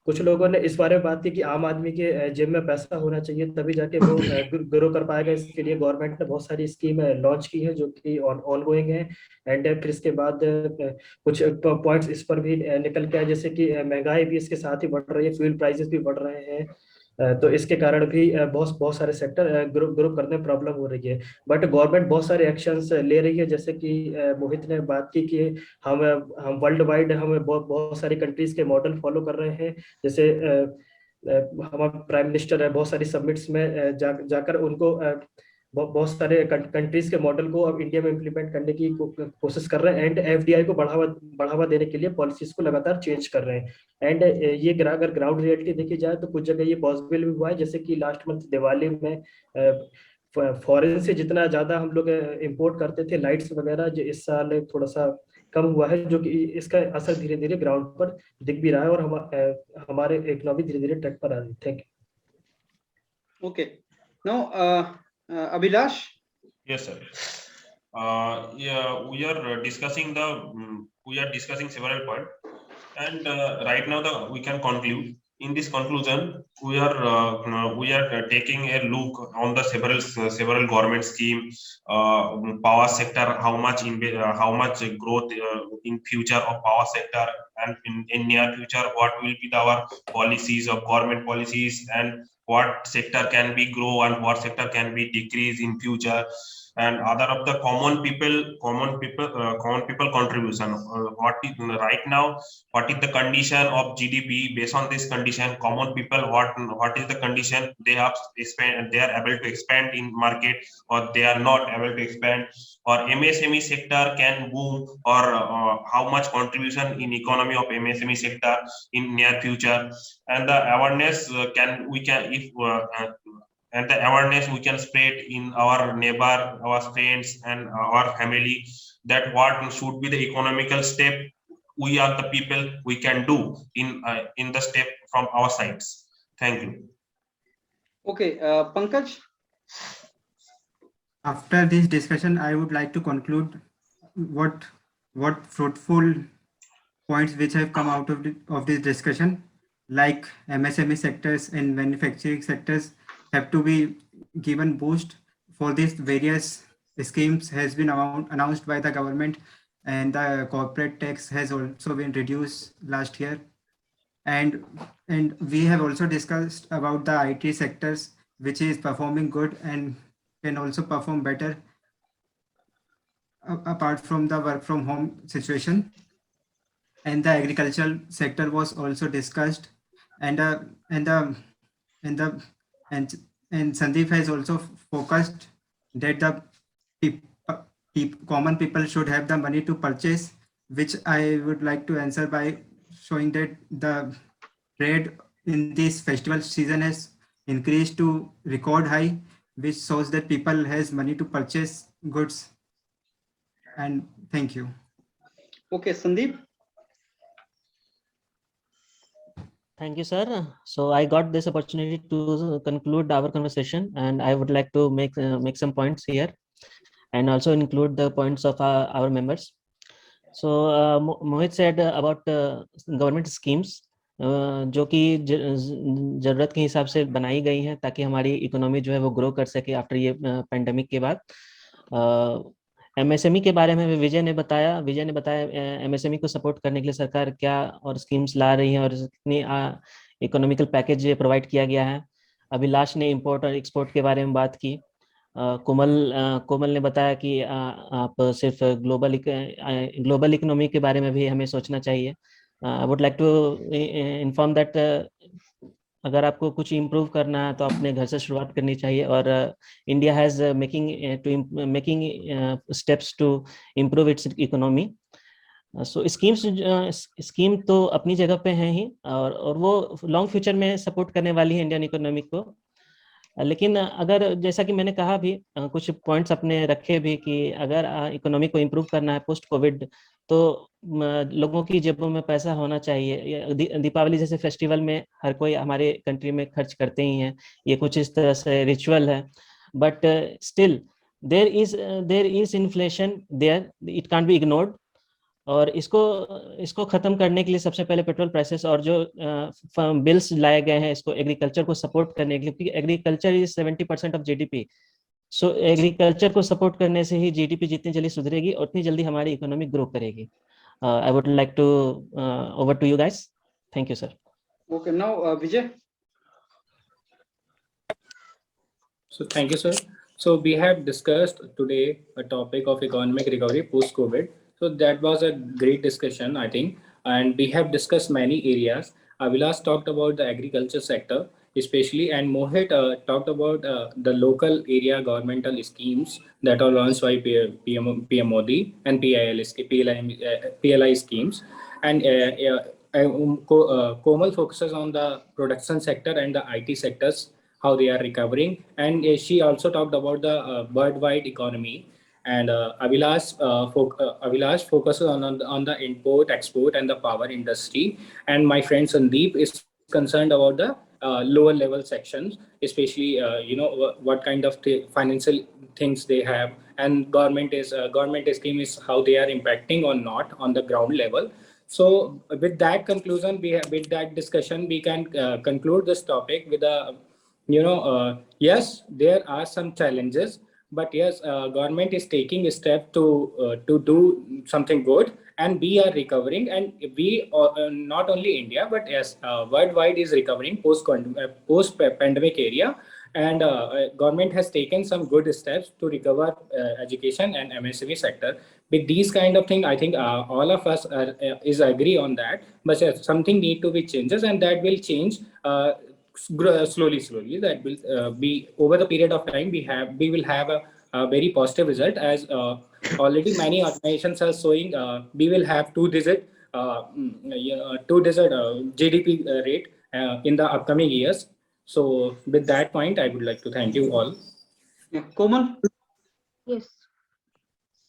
कुछ लोगों ने इस बारे में बात की कि आम आदमी के जेब में पैसा होना चाहिए तभी जाके वो ग्रो कर पाएगा। इसके लिए गवर्नमेंट ने बहुत सारी स्कीम लॉन्च की है जो कि ऑन गोइंग है। एंड फिर इसके बाद कुछ पॉइंट्स इस पर भी निकल के आए, जैसे कि महंगाई भी इसके साथ ही बढ़ रही है, फ्यूल प्राइसेस भी बढ़ रहे हैं। तो इसके कारण भी बहुत बहुत सारे सेक्टर ग्रो करने में प्रॉब्लम हो रही है। बट गवर्नमेंट बहुत सारे एक्शंस ले रही है, जैसे कि मोहित ने बात की कि हम वर्ल्ड वाइड हम बहुत बहुत सारी कंट्रीज के मॉडल फॉलो कर रहे हैं। जैसे हमारा प्राइम मिनिस्टर है बहुत सारी समिट्स में जाकर उनको बहुत सारे कंट्रीज के मॉडल को अब इंडिया में इम्प्लीमेंट करने की कोशिश कर रहे हैं। एंड एफडीआई को बढ़ावा देने के लिए पॉलिसीज को लगातार चेंज कर रहे हैं। एंड ये अगर ग्राउंड रियलिटी देखी जाए तो कुछ जगह ये पॉसिबल भी हुआ है, जैसे कि लास्ट मंथ दिवाली में फॉरेन से जितना ज्यादा हम लोग इंपोर्ट करते थे लाइट्स वगैरह, जो इस साल थोड़ा सा कम हुआ है, जो कि इसका असर धीरे धीरे ग्राउंड पर दिख भी रहा है और हमारे इकोनॉमी धीरे धीरे ट्रैक पर आ रही है। Thank you. Okay. Now, Abhilash. Yes, sir. Yeah, we are discussing several points, and right now we can conclude. In this conclusion, we are taking a look on the several government scheme, power sector, how much growth in future of power sector, and in near future what will be our policies of government policies, and what sector can be grow and what sector can be decrease in future, and other of the common people contribution. What is right now? What is the condition of GDP? Based on this condition, common people, what is the condition they have expand? They are able to expand in market, or they are not able to expand, or MSME sector can boom, or how much contribution in economy of MSME sector in near future, and the awareness and the awareness we can spread in our neighbor, our friends, and our family, that what should be the economical step we are the people we can do in the step from our sides. Thank you. Okay, Pankaj. After this discussion, I would like to conclude what fruitful points which have come out of this discussion, like MSME sectors and manufacturing sectors have to be given boost. For these various schemes has been announced by the government, and the corporate tax has also been reduced last year. And we have also discussed about the IT sectors, which is performing good and can also perform better apart from the work from home situation. And the agricultural sector was also discussed, and Sandeep has also focused that the common people should have the money to purchase, which I would like to answer by showing that the trade in this festival season has increased to record high, which shows that people has money to purchase goods. And thank you. Okay, Sandeep. Thank you, sir. So I got this opportunity to conclude our conversation, and I would like to make some points here, and also include the points of our members. So Mohit said about government schemes, जो कि जरूरत के हिसाब से बनाई गई हैं ताकि हमारी इकोनॉमी जो है वो ग्रो कर सके आफ्टर ये पेंडेमिक के बाद। MSME के बारे में विजय ने बताया MSME को सपोर्ट करने के लिए सरकार क्या और स्कीम्स ला रही है और कितनी इकोनॉमिकल पैकेज प्रोवाइड किया गया है। अभिलाष ने इंपोर्ट और एक्सपोर्ट के बारे में बात की। कोमल ने बताया कि आप सिर्फ ग्लोबल इकोनॉमी के बारे में भी हमें सोचना चाहिए। I would like to inform that अगर आपको कुछ इम्प्रूव करना है तो अपने घर से शुरुआत करनी चाहिए, और India has making steps to improve its economy. So scheme तो अपनी जगह पे हैं ही, और वो लॉन्ग फ्यूचर में सपोर्ट करने वाली है इंडियन इकोनॉमी को। लेकिन अगर जैसा कि मैंने कहा भी, कुछ पॉइंट्स अपने रखे भी कि अगर इकोनॉमी को इम्प्रूव करना है पोस्ट कोविड, तो लोगों की जेबों में पैसा होना चाहिए। दीपावली जैसे फेस्टिवल में हर कोई हमारे कंट्री में खर्च करते ही हैं, ये कुछ इस तरह से रिचुअल है, but still there is inflation there, it can't be ignored. और इसको खत्म करने के लिए सबसे पहले पेट्रोल प्राइसेस और जो बिल्स लाए गए हैं इसको एग्रीकल्चर को सपोर्ट करने के लिए, क्योंकि agriculture is 70% of GDP. So agriculture को सपोर्ट करने से ही जीडीपी जितनी जल्दी सुधरेगी उतनी जल्दी हमारी इकोनॉमी ग्रो करेगी। I would like to over to you guys. Thank you sir. Okay, now Vijay. So thank you, sir. So we have discussed today a topic of economic recovery post-COVID. So that was a great discussion, I think, and we have discussed many areas. Avilas talked about the agriculture sector, especially, and Mohit talked about the local area governmental schemes that are launched by PM Modi and PLI schemes, and Komal focuses on the production sector and the IT sectors, how they are recovering, and she also talked about the worldwide economy. And Avilash focuses on the import, export, and the power industry. And my friend Sandeep is concerned about the lower level sections, especially what kind of financial things they have, and government scheme is how they are impacting or not on the ground level. So with that conclusion, with that discussion, we can conclude this topic with a yes, there are some challenges, but yes, government is taking a step to do something good, and we are recovering, and we not only India but yes, worldwide is recovering post pandemic area, and government has taken some good steps to recover education and MSME sector. With these kind of thing, I think all of us is agree on that, but yes, something need to be changes, and that will change slowly. That will be over the period of time. We will have a very positive result, as already many organizations are showing. We will have two-digit GDP rate in the upcoming years. So with that point, I would like to thank you all. Yeah, Komal. Yes,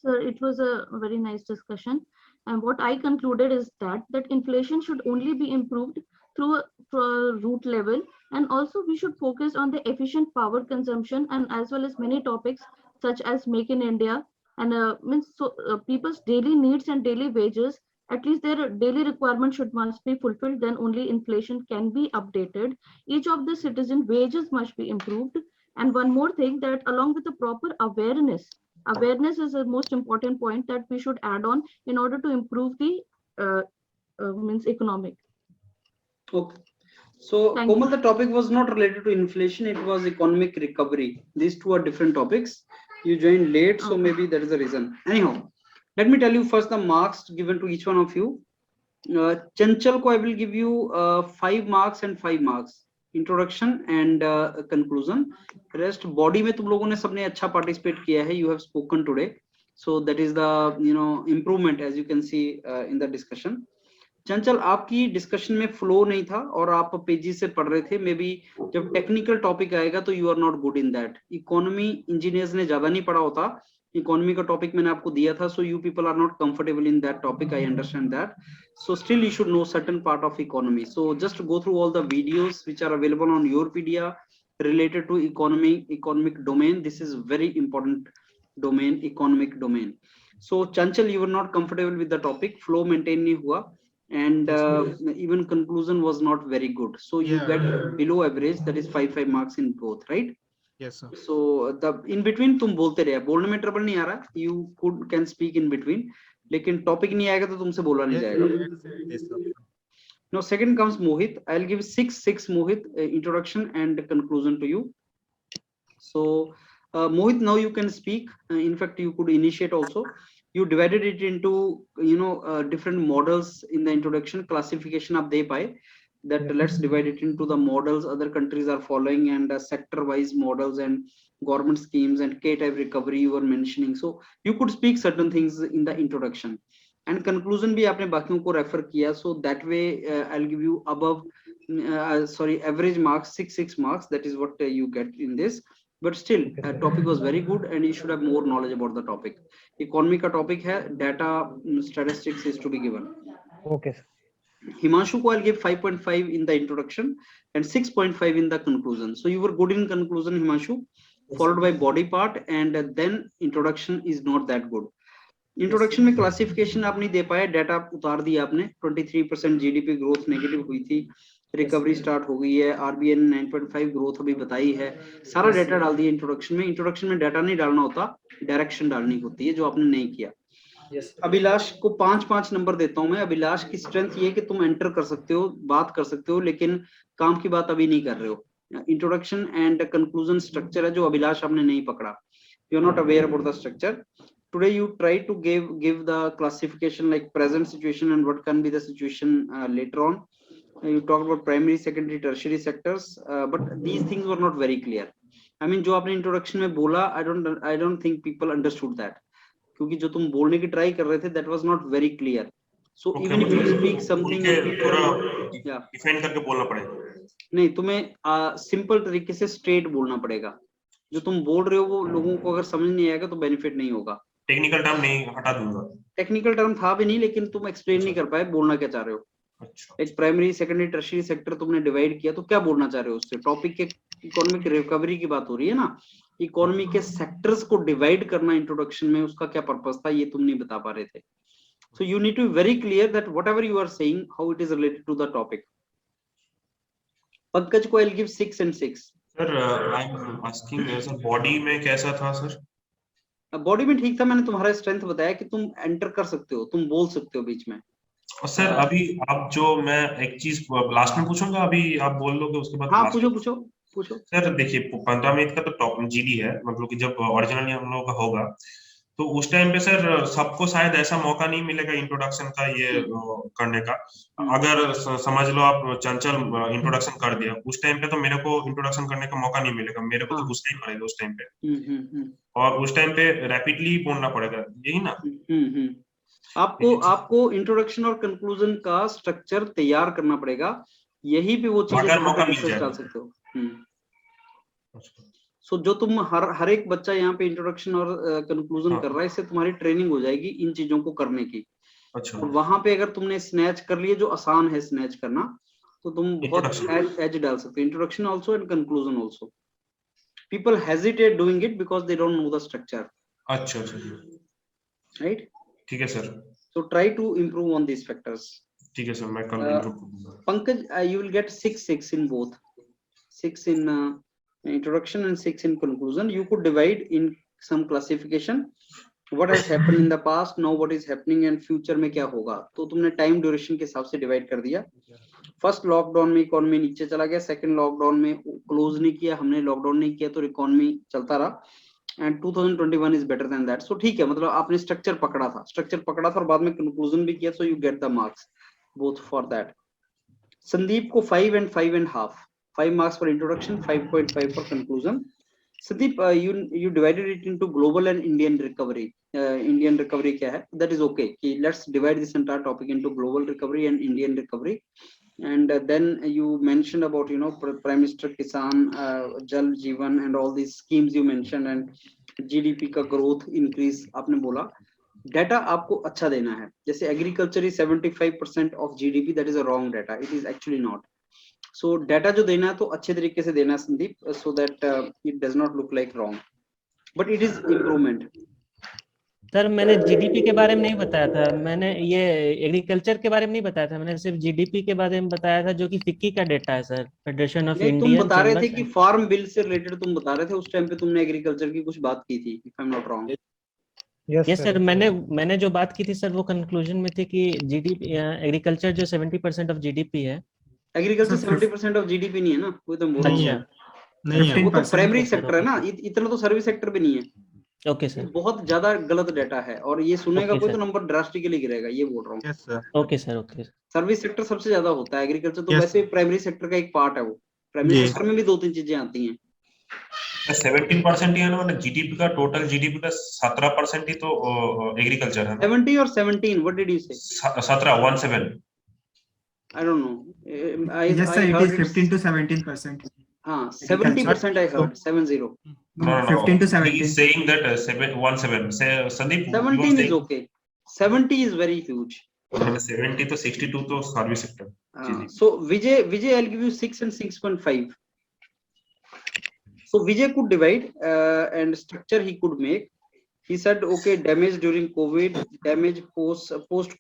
sir, it was a very nice discussion. And what I concluded is that inflation should only be improved through a root level, and also we should focus on the efficient power consumption, and as well as many topics such as Make in India, and people's daily needs and daily wages, at least their daily requirements must be fulfilled, then only inflation can be updated. Each of the citizen wages must be improved. And one more thing, that along with the proper awareness is the most important point that we should add on in order to improve the economic. Okay. So Komal, the topic was not related to inflation, it was economic recovery. These two are different topics. You joined late, so maybe that is the reason. Anyhow, let me tell you first the marks given to each one of you. Chanchal ko I will give you 5 marks and 5 marks. Introduction and conclusion. Rest body में तुम लोगों ने सबने अच्छा participate किया है. You have spoken today, so that is the improvement as you can see in the discussion. चंचल, आपकी discussion में फ्लो नहीं था और आप पेजेस से पढ़ रहे थे. मे बी जब टेक्निकल टॉपिक आएगा तो you are not good in that. Economy engineers ने ज्यादा नहीं पढ़ा होता. इकोनॉमी का टॉपिक मैंने आपको दिया था, so you people are not comfortable in that topic. I understand that. So still you should know certain part of economy. So just go through all the videos which are available on Yourpedia related to economic domain. This is very important domain, economic domain. So Chanchal, you were not comfortable with the topic. Flow maintain nahi hua, and even conclusion was not very good. So you get below average. That is 5 marks in both, right? Yes, sir. So the in between तुम बोलते रहे. बोलने में trouble नहीं आ रहा. You can speak in between. लेकिन topic नहीं आएगा तो तुमसे बोला नहीं जाएगा. Now second comes Mohit. I'll give 6 Mohit, introduction and conclusion to you. So Mohit, now you can speak. In fact, you could initiate also. You divided it into different models in the introduction. Classification आप दे पाए that let's divide it into the models other countries are following, and sector wise models and government schemes and K-type recovery you were mentioning. So you could speak certain things in the introduction, and conclusion भी आपने बाकियों को refer किया. So that way I'll give you above average marks, 6 marks. That is what you get in this. But still topic was very good and you should have more knowledge about the topic. Economy का topic है, data statistics is to be given. Okay, sir. Himanshu ko I'll give 5.5 in the introduction and 6.5 in the conclusion. So you were good in conclusion, Himanshu, followed by body part, and then introduction is not that good. Introduction में classification आप नहीं दे पाए, data उतार दिया आपने। 23% GDP growth negative हुई थी, recovery start हो गई है, आरबीआई ने 9.5 ग्रोथ अभी बताई है, सारा डाटा डाल दिया इंट्रोडक्शन में। इंट्रोडक्शन में डाटा नहीं डालना होता, डायरेक्शन डालनी होती है, जो आपने नहीं किया। अभिलाष को 5-5 नंबर देता हूं मैं। अभिलाष की स्ट्रेंथ ये कि तुम एंटर कर सकते हो, बात कर सकते हो, लेकिन काम की बात अभी नहीं कर रहे हो। इंट्रोडक्शन एंड कंक्लूजन स्ट्रक्चर है जो अभिलाष आपने नहीं पकड़ा, you are not aware about the structure. Today you try to give the classification like present situation and what can be the situation later on. You talked about primary, secondary, tertiary sectors, but these things were not very clear. I mean, जो आपने introduction में बोला, I don't think people understood that, क्योंकि जो तुम बोलने की try कर रहे थे that was not very clear. So even if you speak something, define करके बोलना पड़ेगा। नहीं, तुम्हें सिंपल तरीके से स्ट्रेट बोलना पड़ेगा। जो तुम बोल रहे हो वो लोगों को अगर समझ नहीं आएगा तो बेनिफिट नहीं होगा। टेक्निकल टर्म नहीं, हटा दूंगा। टेक्निकल टर्म था भी नहीं, लेकिन तुम एक्सप्लेन नहीं कर पाए बोलना क्या चाह रहे हो। अच्छा, एक प्राइमरी, सेकेंडरी, टर्शियरी सेक्टर तुमने डिवाइड किया, तो क्या बोलना चाह रहे हो उससे? टॉपिक के इकोनॉमिक रिकवरी की बात हो रही है ना, इकोनॉमी के सेक्टर्स को डिवाइड करना इंट्रोडक्शन में, उसका क्या पर्पस था ये तुम नहीं बता पा रहे थे। So you need to be very clear that whatever you are saying how it is related to the topic. Pankaj को I will give 6 and 6। Sir I am asking sir body में कैसा था सर? बॉडी में ठीक था, मैंने तुम्हारा strength बताया कि तुम एंटर कर सकते हो, तुम बोल सकते हो बीच में। और सर अभी आप जो, मैं एक चीज लास्ट में पूछूंगा, अभी आप बोल लोगे उसके बाद? हाँ पूछो। सर देखिए 15 मई का तो टॉप जीडी है, मतलब कि जब ओरिजिनली हम लोगों का होगा तो उस टाइम पे सर सबको शायद ऐसा मौका नहीं मिलेगा इंट्रोडक्शन का ये करने का। अगर समझ लो आप चंचल इंट्रोडक्शन कर दिया, उस टाइम पे तो मेरे को इंट्रोडक्शन करने का मौका नहीं मिलेगा, मेरे को तो घुसना ही पड़ेगा उस टाइम पे। और उस टाइम पे रैपिडली बोलना पड़ेगा, यही ना? आपको इंट्रोडक्शन और कंक्लूजन का स्ट्रक्चर तैयार करना पड़ेगा, यही पे वो चीजें मौका मिल जाए डाल सकते हो। सो जो तुम हर एक बच्चा यहाँ पे इंट्रोडक्शन और कंक्लूजन कर रहा है, इससे तुम्हारी ट्रेनिंग हो जाएगी इन चीजों को करने की। अच्छा। और वहां पे अगर तुमने स्नैच कर लिए, जो आसान है स्नैच करना, तो तुम बहुत एज डाल सकते हो। Introduction also and conclusion also. People hesitate doing it because they don't know the structure. अच्छा, राइट, ठीक है sir. So try to improve on these factors. ठीक है सर, मैं कल इम्प्रूव करूंगा। Pankaj, you will get 6 in both. 6 in introduction and 6 in conclusion. You could divide in some classification. What has happened in the past, now what is happening and future में क्या होगा, तो तुमने time duration के हिसाब से divide कर दिया। फर्स्ट लॉकडाउन में इकोनॉमी नीचे चला गया, सेकंड लॉकडाउन में क्लोज नहीं किया हमने, लॉकडाउन नहीं किया तो इकोनॉमी चलता रहा, and 2021 is better than that. So ठीक है, मतलब आपने स्ट्रक्चर पकड़ा था और बाद में कंक्लूजन भी किया, so you get the marks both for that. Sandeep को 5 and 5.5, 5 marks for introduction, 5.5 for conclusion. Sandeep, you divided it into global and Indian recovery. Indian recovery क्या है? That is okay. Let's divide this entire topic into global recovery and Indian recovery. And then you mentioned about Prime Minister Kisan, Jal Jeevan and all these schemes you mentioned, and GDP का growth increase आपने बोला। Data आपको अच्छा देना है, जैसे agriculture is 75% of GDP, that is a wrong data, it is actually not. So data जो देना है तो अच्छे तरीके से देना है Sandeep, so that it does not look like wrong, but it is improvement. Sir मैंने जीडीपी के बारे में नहीं बताया था, मैंने ये एग्रीकल्चर के बारे में नहीं बताया था, मैंने सिर्फ जीडीपी के बारे में बताया था, जो कि फिक्की का डेटा है सर, फेडरेशन ऑफ इंडियन। तुम बता रहे थे कि फार्म बिल से रिलेटेड तुम बता रहे थे, उस टाइम पे तुमने एग्रीकल्चर की कुछ बात की थी, if I am not wrong. Yes sir, मैंने जो बात की थी सर वो कंक्लूजन में थी कि जीडीपी, एग्रीकल्चर जो 70% ऑफ जीडीपी है। एग्रीकल्चर 70% ऑफ जीडीपी नहीं है ना, वो तो बोल नहीं है, वो तो प्राइमरी सेक्टर है ना, इतना तो सर्विस सेक्टर भी नहीं है। ओके सर, बहुत ज्यादा गलत डाटा है, और ये सुनेगा कोई तो नंबर ड्रास्टिकली गिरेगा, ये बोल रहा हूँ। Okay sir, okay. Service sector सबसे ज्यादा होता है, एग्रीकल्चर तो वैसे प्राइमरी सेक्टर का एक पार्ट है, वो प्राइमरी सेक्टर में भी 2-3 चीजें आती हैं। 17% ही है ना, मतलब जीडीपी का, टोटल जीडीपी का 17% ही तो एग्रीकल्चर है। 70 और 17, व्हाट डिड यू से? 17 I don't know, I yes sir, it is 15 to 17%. हां 70% I heard, 70 no 15 to 17. he is saying that 17 say Sandeep 17 is okay, 70 is very huge. 70 to 62 तो service sector. so Vijay I'll give you 6 and 6.5. So Vijay could divide and structure he could make. He said, okay, damage during COVID, damage post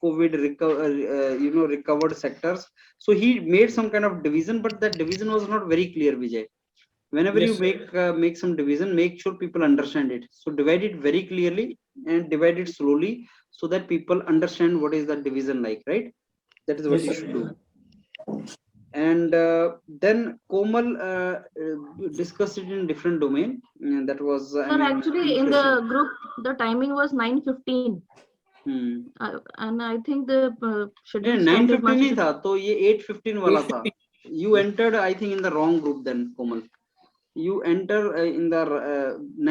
COVID recovered sectors. So he made some kind of division, but that division was not very clear, Vijay. Whenever Yes, you make some division, make sure people understand it. So divide it very clearly and divide it slowly so that people understand what is the division like, right? That is what Yes, you sir. should do. And then Komal discussed it in different domain. And that was Sir, actually in the group, the timing was 9:15. And I think the schedule started 9:15 नहीं much. था, तो ये 8:15 वाला था. You entered, I think, in the wrong group then, Komal. You enter in the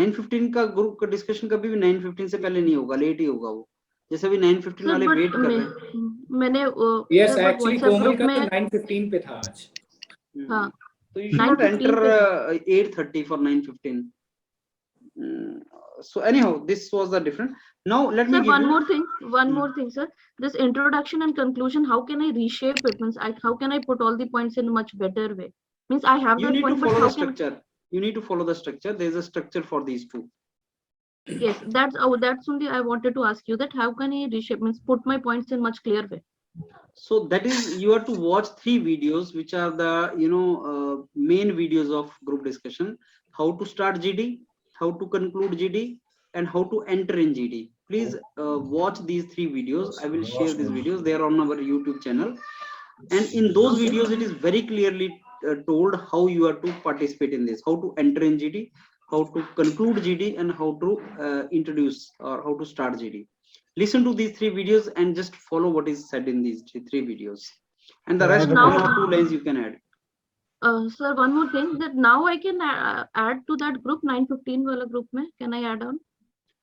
9:15 का group का discussion कभी भी 9:15 से पहले नहीं होगा, लेट ही होगा वो. जैसे भी 9:15 वाले वेट कर रहे हैं. मैंने Yes, actually कोमल का तो 9:15 पे था आज. हाँ. So you should not enter 8:30 for 9:15. So anyhow, this was the different. Now let me Sir, give one you more thing, sir. This introduction and conclusion, how can I reshape it? Means how can I put all the points in a much better way? Means I have you that need point, to but follow how the structure. You need to follow the structure. There is a structure for these two. Yes, that's only I wanted to ask you, that how can I reshape, means put my points in much clear way. So that is, you have to watch 3 videos, which are the main videos of group discussion: how to start GD, how to conclude GD, and how to enter in GD. Please watch these 3 videos. I will share these videos. They are on our YouTube channel, and in those videos it is very clearly told how you are to participate in this, how to enter in GD, how to conclude GD, and how to introduce or how to start GD. Listen to these 3 videos and just follow what is said in these 3 videos, and the rest Now- 1 or 2 lines you can add. Sir, one more thing, that now I can add to that group 9:15 wala group mein. Can I add on?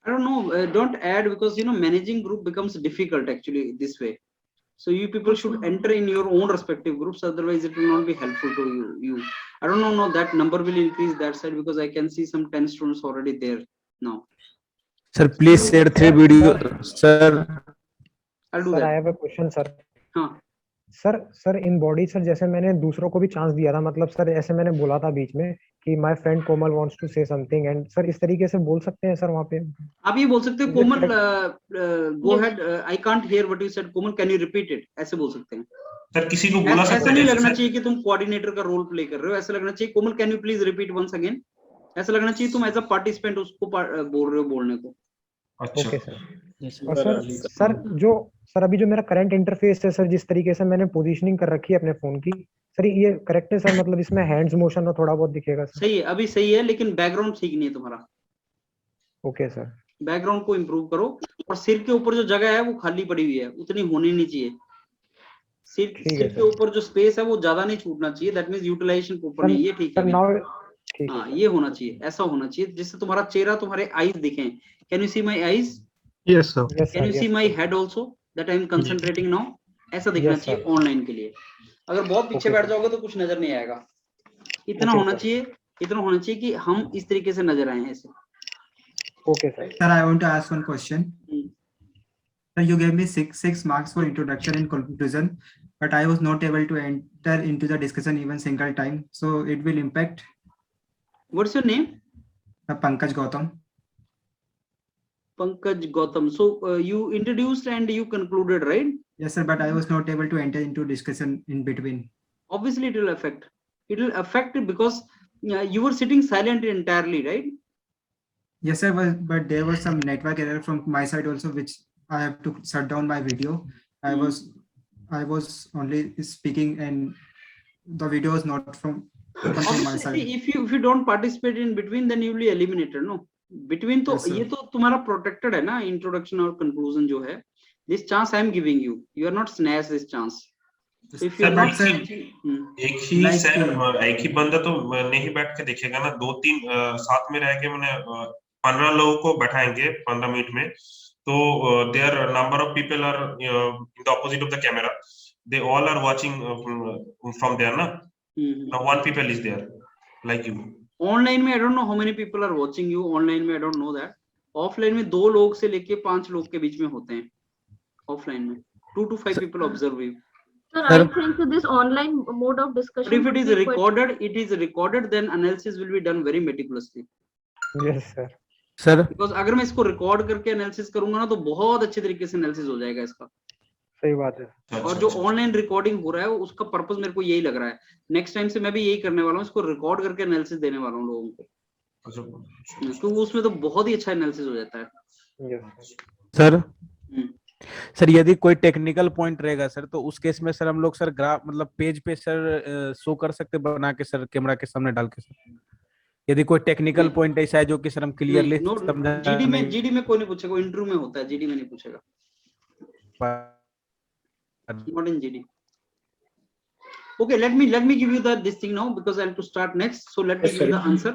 I don't know, don't add, because managing group becomes difficult actually this way. So you people should enter in your own respective groups, otherwise it will not be helpful to you. I don't know, that number will increase that side, because I can see some 10 students already there now. Sir, please share 3 videos, sir. I'll do Sir, that. I have a question, sir. हाँ. Sir in body sir, जैसे मैंने दूसरों को भी chance दिया था, मतलब sir ऐसे मैंने बोला था बीच में कि my friend Komal wants to say something, and sir इस तरीके से बोल सकते हैं सर वहाँ पे? आप ये बोल सकते हैं, Komal go ahead, I can't hear what you said, Komal can you repeat it, ऐसे बोल सकते हैं. सर किसी को बोला सकते हैं, ऐसा नहीं लगना चाहिए कि तुम कोऑर्डिनेटर का रोल प्ले कर रहे हो. ऐसा लगना चाहिए, Komal can you please repeat once again. ऐसा लगना चाहिए तुम एज अ पार्टिसिपेंट उसको बोल रहे हो बोलने को. अच्छा. Okay sir. और सर अभी जो मेरा करंट इंटरफेस है सर, जिस तरीके से मैंने पोजीशनिंग कर रखी है अपने फोन की, सर ये करेक्ट है सर? मतलब इसमें हैंड्स मोशन और थोड़ा बहुत दिखेगा सर? सही है, अभी सही है, लेकिन बैकग्राउंड ठीक नहीं है तुम्हारा. Okay sir. बैकग्राउंड को इम्प्रूव करो, और सिर के ऊपर जो जगह है वो खाली पड़ी हुई है, उतनी होनी नहीं चाहिए. सिर के ऊपर जो स्पेस है वो ज्यादा नहीं छूटना चाहिए. दैट मींस यूटिलाइजेशन प्रॉपर नहीं. ये ठीक है. हाँ, ये होना चाहिए, ऐसा होना चाहिए जिससे तुम्हारा चेहरा, तुम्हारे आईज दिखें. Can you see my eyes? Yes, sir. Can you see my head also, that I am concentrating now? ऐसा दिखना चाहिए ऑनलाइन के लिए. अगर बहुत पीछे बैठ जाओगे तो कुछ नजर नहीं आएगा. इतना होना चाहिए कि हम इस तरीके से नजर आए ऐसे. Okay, sir. Sir, I want to ask one question. Sir, you gave me six marks for introduction and conclusion, but I was not able to enter into the discussion even single time. So it will impact. What's your name? Pankaj Gautam. Pankaj Gautam. So you introduced and you concluded, right? Yes, sir, but I was not able to enter into discussion in between. Obviously, it will affect. It will affect because you were sitting silent entirely, right? Yes, sir, but there was some network error from my side also, which I have to shut down my video. I was only speaking and the video was not from my side. If you don't participate in between, then you will be eliminated. No, between तो ये तो तुम्हारा protected है ना, introduction और conclusion जो है. This chance I am giving you. You are not snatched this chance. So if you are not एक ही बंदा तो नहीं बैठ के देखेगा ना. 2-3 साथ में रह के मैंने 15 लोगों को बैठाएंगे 15 मिनट में. तो there number of people are in the opposite of the camera. They all are watching from there na. Now one people is there like you. Online में I don't know how many people are watching you. Online में I don't know that. Offline में 2 लोग से लेके 5 लोग के बीच में होते हैं. Offline में 2 to 5 people observe you. Sir, I think this online mode of discussion. But if it is recorded, then analysis will be done very meticulously. Yes, sir. Sir because अगर मैं इसको रिकॉर्ड करके एनालिसिस करूंगा ना तो बहुत अच्छे तरीके से एनालिसिस हो जाएगा इसका। सही बात है। और जो ऑनलाइन रिकॉर्डिंग हो रहा है उसका पर्पस मेरे को यही लग रहा है, नेक्स्ट टाइम से मैं भी यही करने वाला हूँ, इसको रिकॉर्ड करके एनालिसिस देने वाला हूँ लोगों को, क्योंकि उसमें तो बहुत ही अच्छा एनालिसिस हो जाता है। सर सर यदि कोई टेक्निकल पॉइंट रहेगा सर तो उस केस में सर हम लोग सर ग्राफ मतलब पेज पे सर शो कर सकते बना के सर कैमरा के सामने डाल के सर, यदि कोई टेक्निकल पॉइंट ऐसा है जो कि सर हम क्लियरली समझा जीडी में कोई नहीं पूछेगा, इंटरव्यू में होता है, जीडी में नहीं पूछेगा, not in GD. Okay, let me give you this thing now because I have to start next. So let me give you the answer.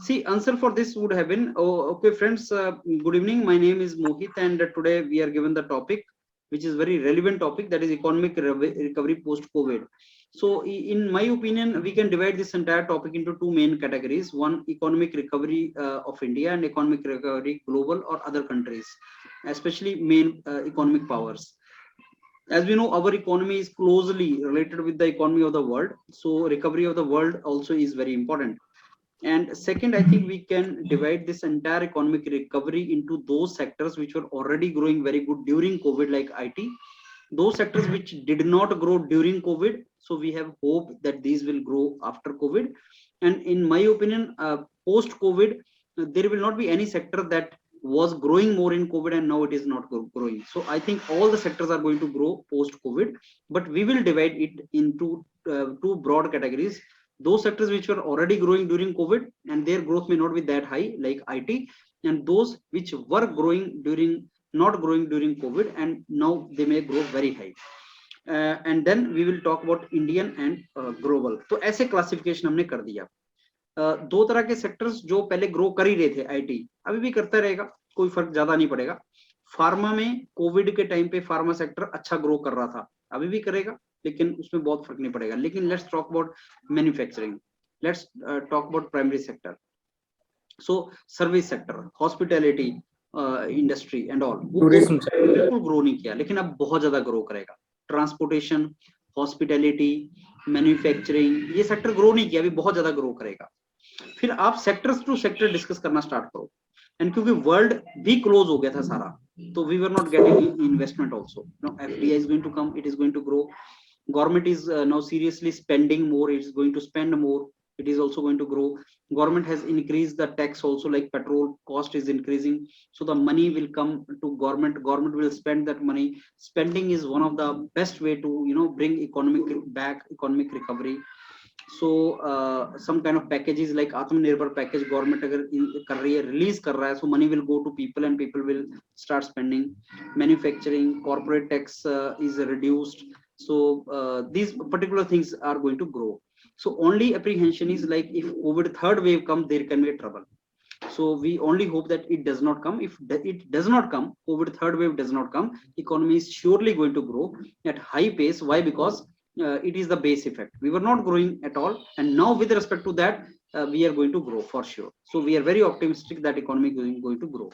See, answer for this would have been, okay friends, good evening. My name is Mohit and today we are given the topic, which is very relevant topic, that is economic recovery post-COVID. So in my opinion, we can divide this entire topic into two main categories. One, economic recovery of India, and economic recovery global or other countries, especially main economic powers. As we know, our economy is closely related with the economy of the world. So recovery of the world also is very important. And second, I think we can divide this entire economic recovery into those sectors which were already growing very good during COVID, like IT. Those sectors which did not grow during COVID, so we have hope that these will grow after COVID. And in my opinion, post-COVID, there will not be any sector that was growing more in COVID and now it is not growing. So I think all the sectors are going to grow post-COVID, but we will divide it into two broad categories. Those sectors which were already growing during COVID and their growth may not be that high, like IT, and those which were growing not growing during COVID and now they may grow very high. And then we will talk about Indian and global. तो ऐसे classification हमने कर दिया। दो तरह के sectors जो पहले ग्रो कर ही रहे थे, आईटी अभी भी करता रहेगा, कोई फर्क ज्यादा नहीं पड़ेगा। फार्मा में कोविड के टाइम पे फार्मा सेक्टर अच्छा ग्रो कर रहा था, अभी भी करेगा, लेकिन उसमें बहुत फर्क नहीं पड़ेगा। लेकिन let's talk about manufacturing, let's talk about primary sector. So service sector, hospitality industry and all, बिल्कुल ग्रो नहीं किया, लेकिन अब बहुत ज्यादा ग्रो करेगा। ट्रांसपोर्टेशन, हॉस्पिटैलिटी, मैन्युफैक्चरिंग, ये सेक्टर ग्रो नहीं किया, अभी बहुत ज्यादा ग्रो करेगा। फिर आप सेक्टर्स टू सेक्टर डिस्कस करना स्टार्ट करो, एंड क्योंकि वर्ल्ड भी क्लोज हो गया था सारा, तो we were not getting investment also. No, FDI is going to come, it is going to grow, government is now seriously spending more, it is going to spend more, it is also going to grow. Government has increased the tax also, like petrol cost is increasing, so the money will come to government will spend that money. Spending is one of the best way to bring economic recovery. So some kind of packages like Atmanirbhar package government agar kar rahi hai, release kar raha hai, so money will go to people and people will start spending. Manufacturing, corporate tax is reduced, so these particular things are going to grow. So only apprehension is like if COVID third wave comes, there can be a trouble. So we only hope that it does not come. If it does not come, COVID third wave does not come, economy is surely going to grow at high pace. Why? Because it is the base effect. We were not growing at all, and now with respect to that, we are going to grow for sure. So we are very optimistic that economy is going to grow.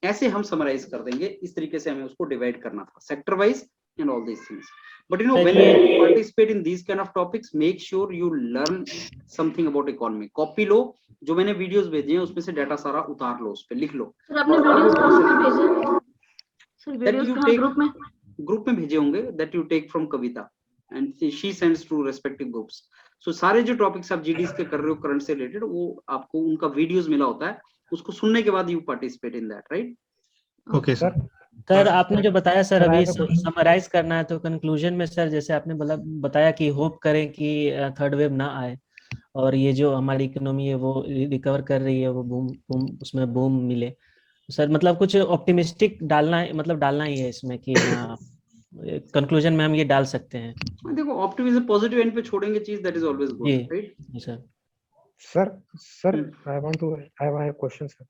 ऐसे हम summarize कर देंगे, इस तरीके से हमें उसको divide करना था, sector wise and all these things. But when you participate in these kind of topics, make sure you learn something about economy. Copy लो, जो मैंने videos भेजे हैं उसमें से data सारा उतार लो, उस पे लिख लो। सर आपने वीडियोस कहाँ पे भेजे? सर वीडियोस कहाँ ग्रुप में भेजे होंगे, that you take from Kavita and she sends to respective groups. So सारे जो topics आप GDs के कर रहे हो current से related, वो आपको उनका videos मिला होता है, उसको सुनने के बाद you participate in that, right? Okay sir. Sir आपने जो बताया सर अभी समराइज करना है, तो कंक्लूजन में सर जैसे आपने बताया कि होप करें कि थर्ड वेव ना आए और ये जो हमारी इकोनॉमी है वो रिकवर कर रही है, वो बूम उसमें बूम मिले। सर मतलब कुछ ऑप्टिमिस्टिक डालना ही है इसमें कि कंक्लूजन में हम ये डाल सकते हैं। देखो ऑप्टिमिज्म पॉजिटिव एंड पे छोड़ेंगे चीज, that is always good, right? Sir I have a question sir.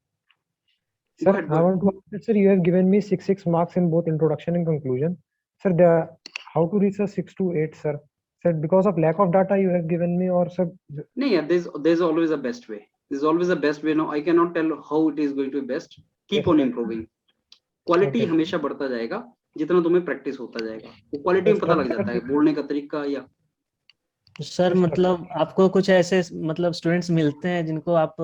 Sir, I want to ask, sir, you have given me 6 marks in both introduction and conclusion. Sir, how to reach a 6 to 8, sir? Sir, because of lack of data you have given me, or sir? No, yeah, there's always a best way. There's always a best way. Now I cannot tell how it is going to be best. Keep on improving. Quality हमेशा बढ़ता जाएगा जितना तुम्हें practice होता जाएगा, वो quality में पता लग जाता है, बोलने का तरीका। या सर मतलब आपको कुछ ऐसे मतलब स्टूडेंट्स मिलते हैं जिनको आप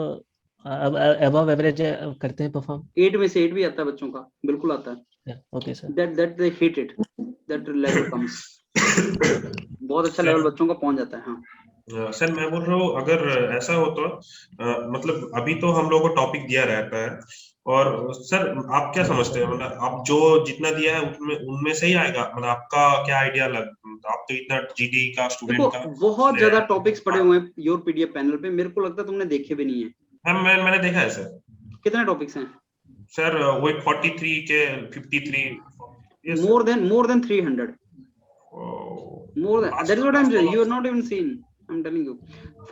above average करते हैं परफॉर्म? 8 में से 8 भी आता है बच्चों का, बिल्कुल आता है। Okay sir. that they hit it, that level comes। बहुत अच्छा लेवल बच्चों का पहुंच जाता है। हाँ सर मैं बोल रहा हूँ अगर ऐसा हो तो मतलब अभी तो हम लोगों को टॉपिक दिया रहता है और सर आप क्या समझते हैं, मतलब आप जो जितना दिया है उनमें से ही आएगा, मतलब आपका क्या आइडिया आप तो इतना जीडी का स्टूडेंट का बहुत ज्यादा टॉपिक्स पड़े हुए हैं योर पीडीएफ पैनल पे, मेरे को लगता है तुमने देखे भी नहीं है। मैंने देखा है सर। कितने टॉपिक्स हैं सर? वो 43 के 53 more than 300 more than that is what I'm saying, you are not even seen, I'm telling you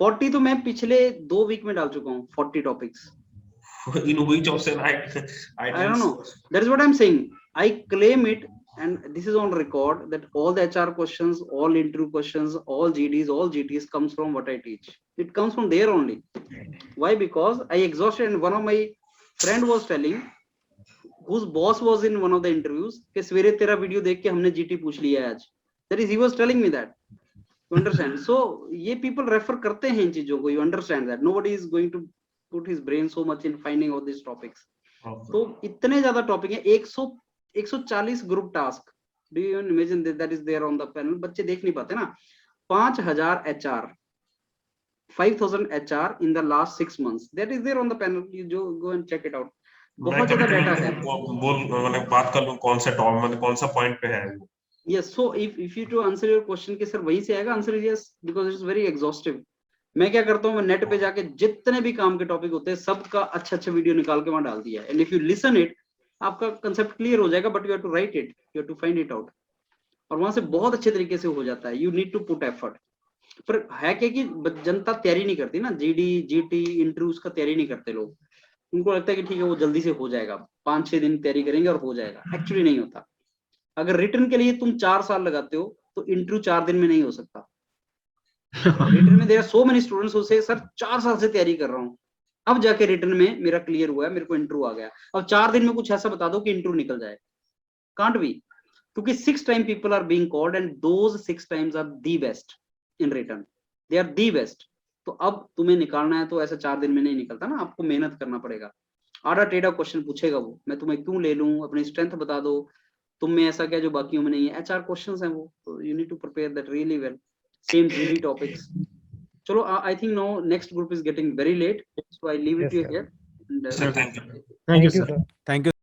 40 तो मैं पिछले 2 वीक में डाल चुका हूँ 40 topics. in which option I don't know, that is what I'm saying, I claim it and this is on record that all the HR questions, all interview questions, all GDs, all GTs comes from what I teach, it comes from there only. Why? Because I exhausted, and one of my friend was telling whose boss was in one of the interviews कि सवेरे तेरा video देख के हमने GT पूछ लिया है आज, that is he was telling me that, you understand? So ये people refer करते हैं इन चीजों को, you understand that nobody is going to put his brain so much in finding all these topics। तो इतने ज्यादा टॉपिक है, 140 group task, do you even imagine that is there on the panel? बच्चे देख नहीं पाते ना। 5000 HR, 5000 HR in the last 6 months, that is there on the panel, you go and check it out। बहुत ज्यादा data है। मैंने बात कर लूं कौन सा टॉप, मतलब कौन सा पॉइंट पे है। Yes, so if you to answer your question कि सर वहीं से आएगा, answer yes, because it's very exhaustive। मैं क्या करता हूँ, मैं नेट पे जाके जितने भी काम के टॉपिक होते हैं सबका अच्छा वीडियो निकाल के वहां डाल दिया है, and if you listen it आपका कंसेप्ट क्लियर हो जाएगा, but you have to write it, you have to find it out, और वहां से बहुत अच्छे तरीके से हो जाता है। You need to put effort. पर है क्या कि जनता तैयारी नहीं करती ना, जीडी जीटी इंटरव्यूज का तैयारी नहीं करते लोग, उनको लगता है कि ठीक है वो जल्दी से हो जाएगा, 5-6 दिन तैयारी करेंगे और हो जाएगा। एक्चुअली नहीं होता। अगर रिटर्न के लिए तुम 4 साल लगाते हो तो इंटरव्यू 4 दिन में नहीं हो सकता। रिटर्न में there are so many students who say sir 4 साल से तैयारी कर रहा हूँ, अब जाके रिटर्न में मेरा क्लियर हुआ है, मेरे को इंटरव्यू आ गया, अब 4 दिन में कुछ ऐसा बता दो कि इंटरव्यू निकल जाए। कांट बी, क्योंकि 6 time people are being called and those 6 times are the best in return, they are the best. तो अब तुम्हें निकालना है तो ऐसा 4 दिन में नहीं निकलता ना, आपको मेहनत करना पड़ेगा। आधा टेढ़ा क्वेश्चन पूछेगा वो, मैं तुम्हें क्यों ले लूं, अपनी स्ट्रेंथ बता दो, तुम में ऐसा क्या जो बाकियों में नहीं है। HR क्वेश्चंस हैं वो, तो you need to prepare that really well. Same GD topics. चलो, I think now next group is getting very late, so I leave it you here. Thank you, sir. Thank you.